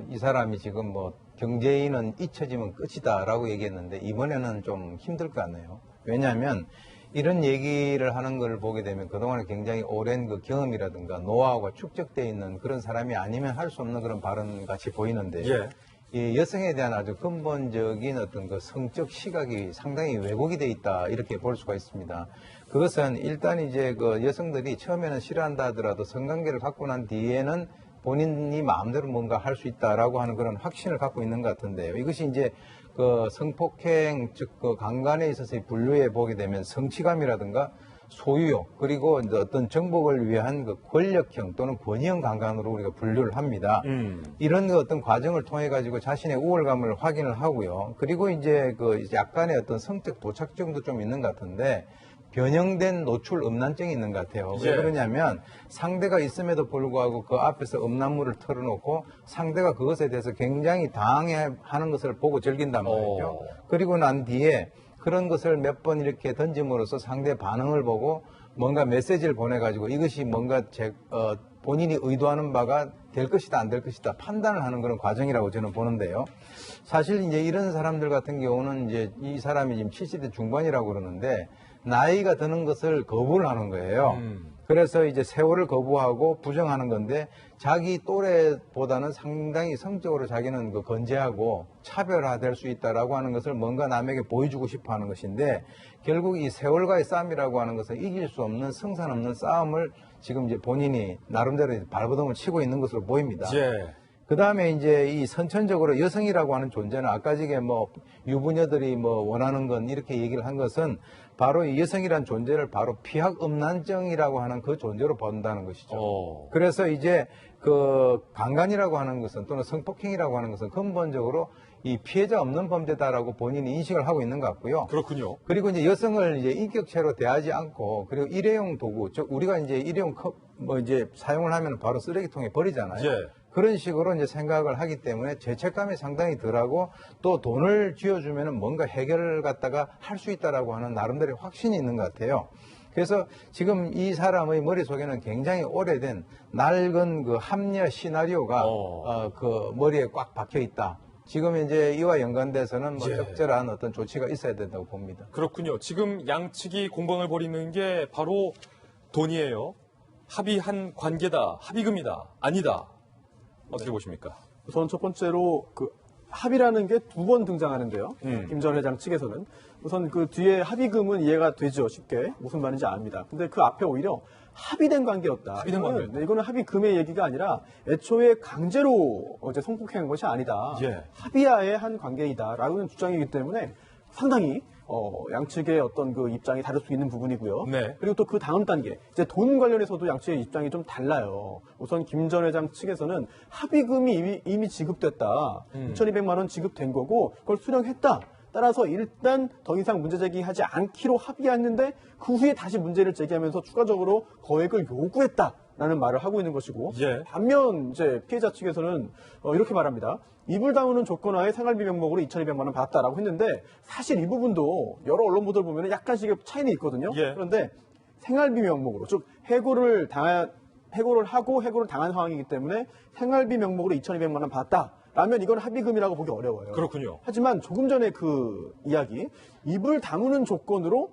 이 사람이 지금 경제인은 잊혀지면 끝이다라고 얘기했는데 이번에는 좀 힘들 것 같네요. 왜냐하면 이런 얘기를 하는 걸 보게 되면 그동안에 굉장히 오랜 그 경험이라든가 노하우가 축적되어 있는 그런 사람이 아니면 할 수 없는 그런 발언 같이 보이는데 예. 이 여성에 대한 아주 근본적인 어떤 그 성적 시각이 상당히 왜곡이 돼 있다 이렇게 볼 수가 있습니다. 그것은 일단 이제 그 여성들이 처음에는 싫어한다 하더라도 성관계를 갖고 난 뒤에는 본인이 마음대로 뭔가 할 수 있다라고 하는 그런 확신을 갖고 있는 것 같은데요. 이것이 이제 그 성폭행, 즉 그 강간에 있어서의 분류에 보게 되면 성취감이라든가 소유욕, 그리고 이제 어떤 정복을 위한 그 권력형 또는 권위형 강간으로 우리가 분류를 합니다. 이런 그 어떤 과정을 통해 가지고 자신의 우월감을 확인을 하고요. 그리고 이제 그 약간의 어떤 성적 도착증도 좀 있는 것 같은데 변형된 노출 음란증이 있는 것 같아요. 왜 예. 그러냐면 상대가 있음에도 불구하고 그 앞에서 음란물을 털어놓고 상대가 그것에 대해서 굉장히 당해하는 것을 보고 즐긴단 말이죠. 그리고 난 뒤에 그런 것을 몇 번 이렇게 던짐으로써 상대의 반응을 보고 뭔가 메시지를 보내가지고 이것이 뭔가 본인이 의도하는 바가 될 것이다 안 될 것이다 판단을 하는 그런 과정이라고 저는 보는데요. 사실 이제 이런 사람들 같은 경우는 이제 이 사람이 지금 70대 중반이라고 그러는데 나이가 드는 것을 거부를 하는 거예요. 그래서 이제 세월을 거부하고 부정하는 건데 자기 또래보다는 상당히 성적으로 자기는 그 건재하고 차별화될 수 있다라고 하는 것을 뭔가 남에게 보여주고 싶어 하는 것인데 결국 이 세월과의 싸움이라고 하는 것은 이길 수 없는 성산 없는 싸움을 지금 이제 본인이 나름대로 발버둥을 치고 있는 것으로 보입니다. 예. 그 다음에 이제 이 선천적으로 여성이라고 하는 존재는 아까 지게 뭐 유부녀들이 뭐 원하는 건 이렇게 얘기를 한 것은 바로 이 여성이라는 존재를 바로 피학음란증이라고 하는 그 존재로 본다는 것이죠. 그래서 이제 그 강간이라고 하는 것은 또는 성폭행이라고 하는 것은 근본적으로 이 피해자 없는 범죄다라고 본인이 인식을 하고 있는 것 같고요. 그렇군요. 그리고 이제 여성을 이제 인격체로 대하지 않고 그리고 일회용 도구, 즉 우리가 이제 일회용 컵 뭐 이제 사용을 하면 바로 쓰레기통에 버리잖아요. 예. 그런 식으로 이제 생각을 하기 때문에 죄책감이 상당히 덜하고 또 돈을 쥐어주면은 뭔가 해결을 갖다가 할 수 있다라고 하는 나름대로 확신이 있는 것 같아요. 그래서 지금 이 사람의 머릿속에는 굉장히 오래된 낡은 그 합리화 시나리오가 그 머리에 꽉 박혀 있다. 지금 이제 이와 연관돼서는 뭐 예. 적절한 어떤 조치가 있어야 된다고 봅니다. 그렇군요. 지금 양측이 공방을 벌이는 게 바로 돈이에요. 합의한 관계다, 합의금이다, 아니다. 어떻게 보십니까? 우선 첫 번째로 그 합의라는 게 두 번 등장하는데요. 김 전 회장 측에서는 우선 그 뒤에 합의금은 이해가 되죠. 쉽게 무슨 말인지 압니다. 근데 그 앞에 오히려 합의된 관계였다. 합의된 관계였다. 이거는 합의금의 얘기가 아니라 애초에 강제로 어제 성폭행한 것이 아니다. 예. 합의하에 한 관계이다라는 주장이기 때문에 상당히 양측의 어떤 그 입장이 다를 수 있는 부분이고요. 네. 그리고 또 그 다음 단계, 이제 돈 관련해서도 양측의 입장이 좀 달라요. 우선 김 전 회장 측에서는 합의금이 이미 지급됐다. 2,200만 원 지급된 거고 그걸 수령했다. 따라서 일단 더 이상 문제 제기하지 않기로 합의했는데 그 후에 다시 문제를 제기하면서 추가적으로 거액을 요구했다라는 말을 하고 있는 것이고 예. 반면 이제 피해자 측에서는 이렇게 말합니다. 이불 다무는 조건하에 생활비 명목으로 2,200만 원 받았다라고 했는데 사실 이 부분도 여러 언론 보도를 보면 약간씩의 차이는 있거든요. 예. 그런데 생활비 명목으로 즉 해고를 하고 해고를 당한 상황이기 때문에 생활비 명목으로 2,200만 원 받았다. 라면 이건 합의금이라고 보기 어려워요. 그렇군요. 하지만 조금 전에 그 이야기, 이불 다무는 조건으로,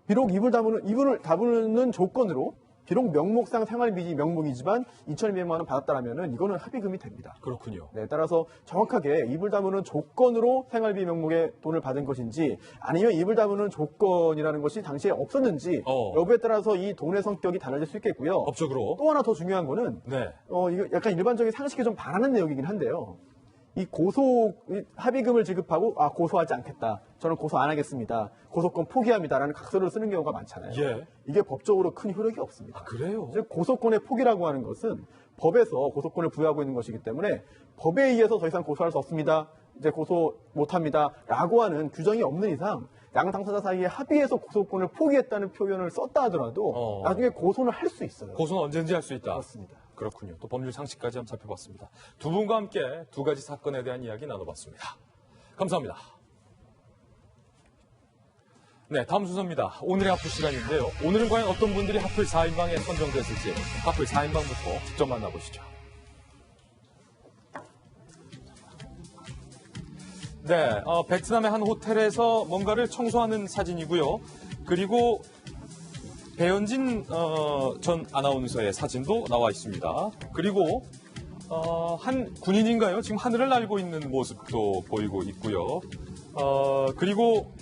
비록 이불을 다무는 조건으로, 비록 명목상 생활비 명목이지만 2,200만 원 받았다라면은 이거는 합의금이 됩니다. 그렇군요. 네, 따라서 정확하게 이불 다무는 조건으로 생활비 명목에 돈을 받은 것인지 아니면 이불 다무는 조건이라는 것이 당시에 없었는지 여부에 따라서 이 돈의 성격이 달라질 수 있겠고요. 법적으로. 또 하나 더 중요한 거는 네. 이거 약간 일반적인 상식에 좀 반하는 내용이긴 한데요. 이 합의금을 지급하고 고소하지 않겠다. 저는 고소 안 하겠습니다. 고소권 포기합니다라는 각서를 쓰는 경우가 많잖아요. 예. 이게 법적으로 큰 효력이 없습니다. 그래요? 즉 고소권의 포기라고 하는 것은 법에서 고소권을 부여하고 있는 것이기 때문에 법에 의해서 더 이상 고소할 수 없습니다. 이제 고소 못합니다라고 하는 규정이 없는 이상 양 당사자 사이에 합의해서 고소권을 포기했다는 표현을 썼다 하더라도 나중에 고소는 할 수 있어요. 고소는 언제든지 할 수 있다. 그렇습니다. 그렇군요. 또 법률 상식까지 한번 살펴봤습니다. 두 분과 함께 두 가지 사건에 대한 이야기 나눠봤습니다. 감사합니다. 네, 다음 순서입니다. 오늘의 하플 시간인데요. 오늘은 과연 어떤 분들이 하플 4인방에 선정됐을지 하플 4인방부터 직접 만나보시죠. 네, 베트남의 한 호텔에서 뭔가를 청소하는 사진이고요. 그리고 배현진 전 아나운서의 사진도 나와 있습니다. 그리고 한 군인인가요? 지금 하늘을 날고 있는 모습도 보이고 있고요. 그리고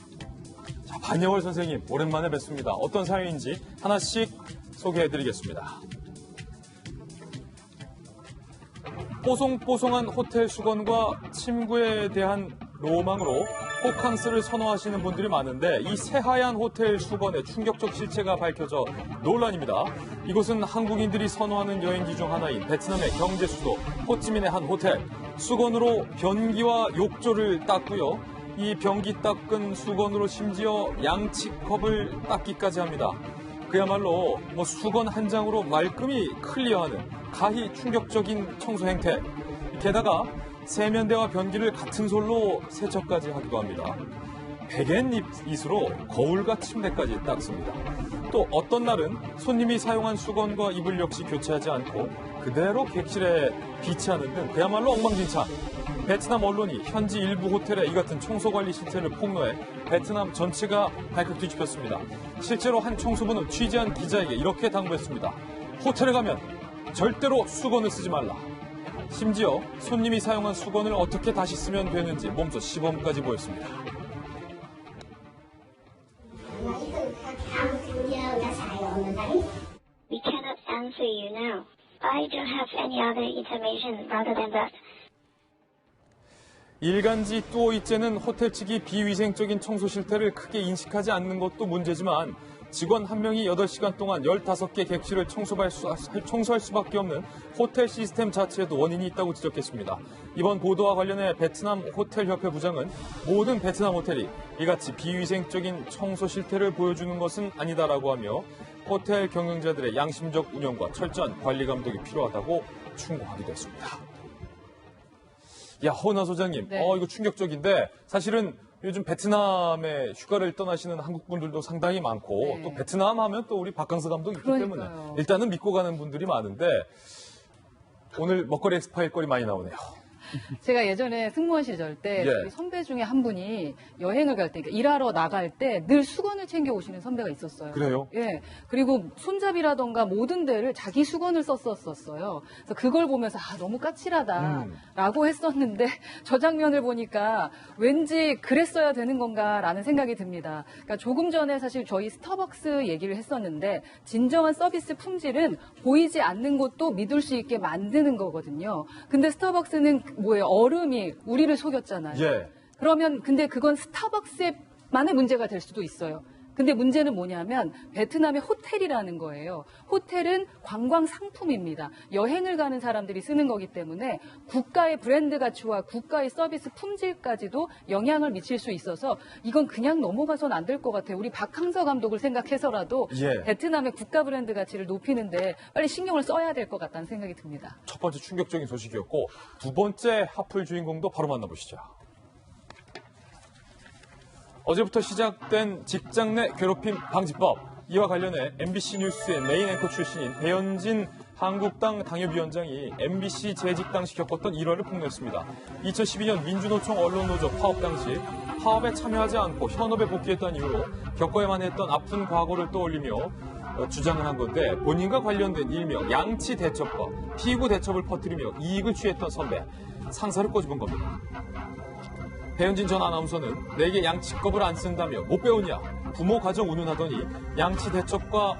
자, 반여월 선생님 오랜만에 뵙습니다. 어떤 사연인지 하나씩 소개해드리겠습니다. 뽀송뽀송한 호텔 수건과 침구에 대한 로망으로 호캉스를 선호하시는 분들이 많은데 이 새하얀 호텔 수건의 충격적 실체가 밝혀져 논란입니다. 이곳은 한국인들이 선호하는 여행지 중 하나인 베트남의 경제 수도 호찌민의 한 호텔. 수건으로 변기와 욕조를 닦고요. 이 변기 닦은 수건으로 심지어 양치컵을 닦기까지 합니다. 그야말로 수건 한 장으로 말끔히 클리어하는 가히 충격적인 청소 행태. 게다가 세면대와 변기를 같은 솔로 세척까지 하기도 합니다. 백엔잎으로 거울과 침대까지 닦습니다. 또 어떤 날은 손님이 사용한 수건과 이불 역시 교체하지 않고 그대로 객실에 비치하는 등 그야말로 엉망진창. 베트남 언론이 현지 일부 호텔의 이 같은 청소관리 실태를 폭로해 베트남 전체가 발칵 뒤집혔습니다. 실제로 한 청소부는 취재한 기자에게 이렇게 당부했습니다. 호텔에 가면 절대로 수건을 쓰지 말라. 심지어 손님이 사용한 수건을 어떻게 다시 쓰면 되는지 몸소 시범까지 보였습니다. We cannot answer you now. I don't have any other information rather than that. 일간지 뚜오이째는 호텔 측이 비위생적인 청소 실태를 크게 인식하지 않는 것도 문제지만 직원 한 명이 8시간 동안 15개 객실을 청소할 수밖에 없는 호텔 시스템 자체에도 원인이 있다고 지적했습니다. 이번 보도와 관련해 베트남 호텔협회 부장은 모든 베트남 호텔이 이같이 비위생적인 청소 실태를 보여주는 것은 아니다라고 하며 호텔 경영자들의 양심적 운영과 철저한 관리 감독이 필요하다고 충고하기도 했습니다. 야, 허은하 소장님, 네. 이거 충격적인데 사실은 요즘 베트남에 휴가를 떠나시는 한국 분들도 상당히 많고 네. 또 베트남 하면 또 우리 박강서 감독이 있기 그러니까요. 때문에 일단은 믿고 가는 분들이 많은데 오늘 먹거리 엑스파일 거리 많이 나오네요. 제가 예전에 승무원 시절 때 예. 저희 선배 중에 한 분이 여행을 갈 때, 그러니까 일하러 나갈 때 늘 수건을 챙겨 오시는 선배가 있었어요. 그래요? 예. 그리고 손잡이라던가 모든 데를 자기 수건을 썼었어요. 그래서 그걸 보면서 너무 까칠하다라고 했었는데 저 장면을 보니까 왠지 그랬어야 되는 건가라는 생각이 듭니다. 그러니까 조금 전에 사실 저희 스타벅스 얘기를 했었는데 진정한 서비스 품질은 보이지 않는 것도 믿을 수 있게 만드는 거거든요. 근데 스타벅스는 뭐예요? 얼음이 우리를 속였잖아요. 예. 그러면 근데 그건 스타벅스만의 문제가 될 수도 있어요. 근데 문제는 뭐냐면 베트남의 호텔이라는 거예요. 호텔은 관광 상품입니다. 여행을 가는 사람들이 쓰는 거기 때문에 국가의 브랜드 가치와 국가의 서비스 품질까지도 영향을 미칠 수 있어서 이건 그냥 넘어가선 안 될 것 같아요. 우리 박항서 감독을 생각해서라도 예. 베트남의 국가 브랜드 가치를 높이는데 빨리 신경을 써야 될 것 같다는 생각이 듭니다. 첫 번째 충격적인 소식이었고 두 번째 하플 주인공도 바로 만나보시죠. 어제부터 시작된 직장 내 괴롭힘 방지법. 이와 관련해 MBC 뉴스의 메인 앵커 출신인 배현진 한국당 당협위원장이 MBC 재직 당시 겪었던 일화를 폭로했습니다. 2012년 민주노총 언론노조 파업 당시 파업에 참여하지 않고 현업에 복귀했다는 이유로 겪어야만 했던 아픈 과거를 떠올리며 주장을 한 건데 본인과 관련된 일명 양치 대첩과 피구 대첩을 퍼뜨리며 이익을 취했던 선배, 상사를 꼬집은 겁니다. 배현진 전 아나운서는 내게 양치컵을 안 쓴다며 못 배우냐, 부모 가정 운운하더니 양치 대첩과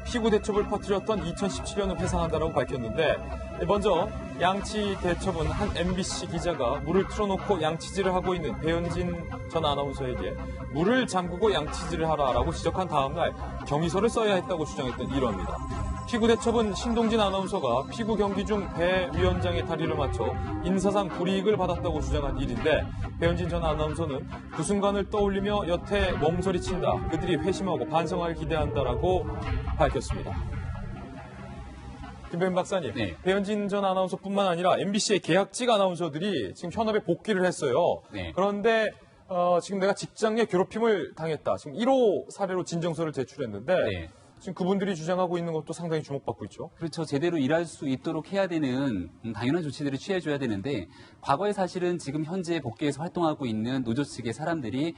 피구 대첩을 퍼뜨렸던 2017년을 회상한다라고 밝혔는데 먼저 양치 대첩은 한 MBC 기자가 물을 틀어놓고 양치질을 하고 있는 배현진 전 아나운서에게 물을 잠그고 양치질을 하라라고 지적한 다음날 경위서를 써야 했다고 주장했던 일화입니다. 피구 대첩은 신동진 아나운서가 피구 경기 중 배 위원장의 다리를 맞춰 인사상 불이익을 받았다고 주장한 일인데 배현진 전 아나운서는 그 순간을 떠올리며 여태 몸서리친다. 그들이 회심하고 반성하길 기대한다라고 밝혔습니다. 김배현 박사님, 네. 배현진 전 아나운서뿐만 아니라 MBC의 계약직 아나운서들이 지금 현업에 복귀를 했어요. 네. 그런데 지금 내가 직장 내 괴롭힘을 당했다. 지금 1호 사례로 진정서를 제출했는데 네. 지금 그분들이 주장하고 있는 것도 상당히 주목받고 있죠. 그렇죠. 제대로 일할 수 있도록 해야 되는 당연한 조치들을 취해줘야 되는데 과거에 사실은 지금 현재 복귀에서 활동하고 있는 노조 측의 사람들이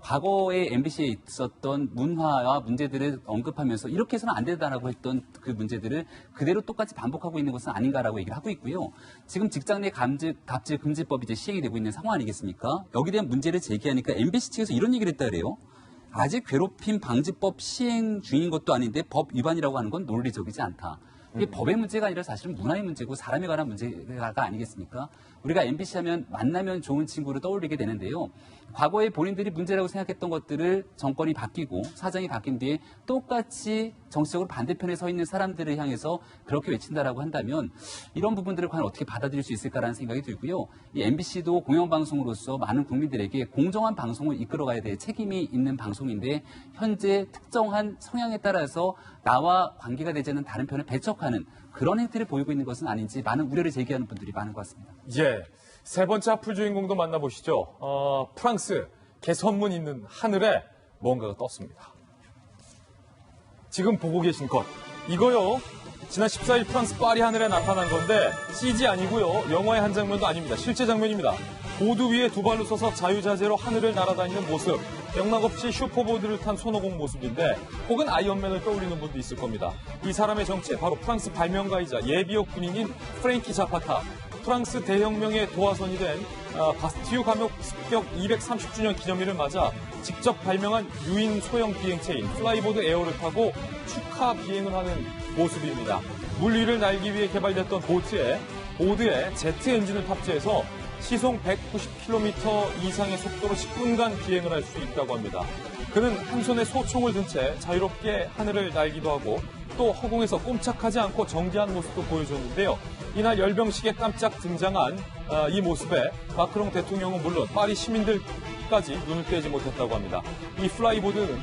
과거에 MBC에 있었던 문화와 문제들을 언급하면서 이렇게 해서는 안 된다라고 했던 그 문제들을 그대로 똑같이 반복하고 있는 것은 아닌가라고 얘기를 하고 있고요. 지금 직장 내 갑질 금지법이 이제 시행이 되고 있는 상황 아니겠습니까? 여기에 대한 문제를 제기하니까 MBC 측에서 이런 얘기를 했다 그래요. 아직 괴롭힘 방지법 시행 중인 것도 아닌데 법 위반이라고 하는 건 논리적이지 않다. 이게 법의 문제가 아니라 사실은 문화의 문제고 사람에 관한 문제가 아니겠습니까? 우리가 MBC 하면 만나면 좋은 친구를 떠올리게 되는데요. 과거에 본인들이 문제라고 생각했던 것들을 정권이 바뀌고 사장이 바뀐 뒤에 똑같이 정치적으로 반대편에 서 있는 사람들을 향해서 그렇게 외친다라고 한다면 이런 부분들을 과연 어떻게 받아들일 수 있을까라는 생각이 들고요. 이 MBC도 공영방송으로서 많은 국민들에게 공정한 방송을 이끌어가야 될 책임이 있는 방송인데 현재 특정한 성향에 따라서 나와 관계가 되지 않는 다른 편을 배척하는 그런 행태를 보이고 있는 것은 아닌지 많은 우려를 제기하는 분들이 많은 것 같습니다. 예. 세 번째 앞을 주인공도 만나보시죠. 프랑스 개선문 있는 하늘에 뭔가가 떴습니다. 지금 보고 계신 것. 이거요. 지난 14일 프랑스 파리 하늘에 나타난 건데 CG 아니고요. 영화의 한 장면도 아닙니다. 실제 장면입니다. 보드 위에 두 발로 서서 자유자재로 하늘을 날아다니는 모습. 영락 없이 슈퍼보드를 탄 손오공 모습인데 혹은 아이언맨을 떠올리는 분도 있을 겁니다. 이 사람의 정체 바로 프랑스 발명가이자 예비역 군인인 프랭키 자파타. 프랑스 대혁명의 도화선이 된 바스티유 감옥 습격 230주년 기념일을 맞아 직접 발명한 유인 소형 비행체인 플라이보드 에어를 타고 축하 비행을 하는 모습입니다. 물 위를 날기 위해 개발됐던 보드에 제트 엔진을 탑재해서 시속 190km 이상의 속도로 10분간 비행을 할 수 있다고 합니다. 그는 한 손에 소총을 든 채 자유롭게 하늘을 날기도 하고 또 허공에서 꼼짝하지 않고 정지한 모습도 보여줬는데요. 이날 열병식에 깜짝 등장한 이 모습에 마크롱 대통령은 물론 파리 시민들까지 눈을 떼지 못했다고 합니다. 이 플라이보드는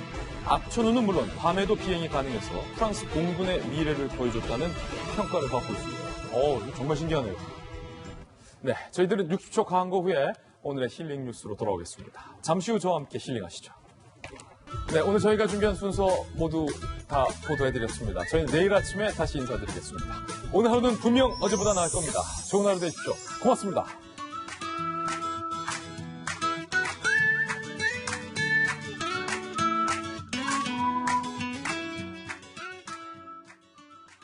악천후는 물론 밤에도 비행이 가능해서 프랑스 공군의 미래를 보여줬다는 평가를 받고 있습니다. 정말 신기하네요. 네, 저희들은 60초 광고 후에 오늘의 힐링 뉴스로 돌아오겠습니다. 잠시 후 저와 함께 힐링하시죠. 네, 오늘 저희가 준비한 순서 모두 다 보도해드렸습니다. 저희는 내일 아침에 다시 인사드리겠습니다. 오늘 하루는 분명 어제보다 나을 겁니다. 좋은 하루 되십시오. 고맙습니다.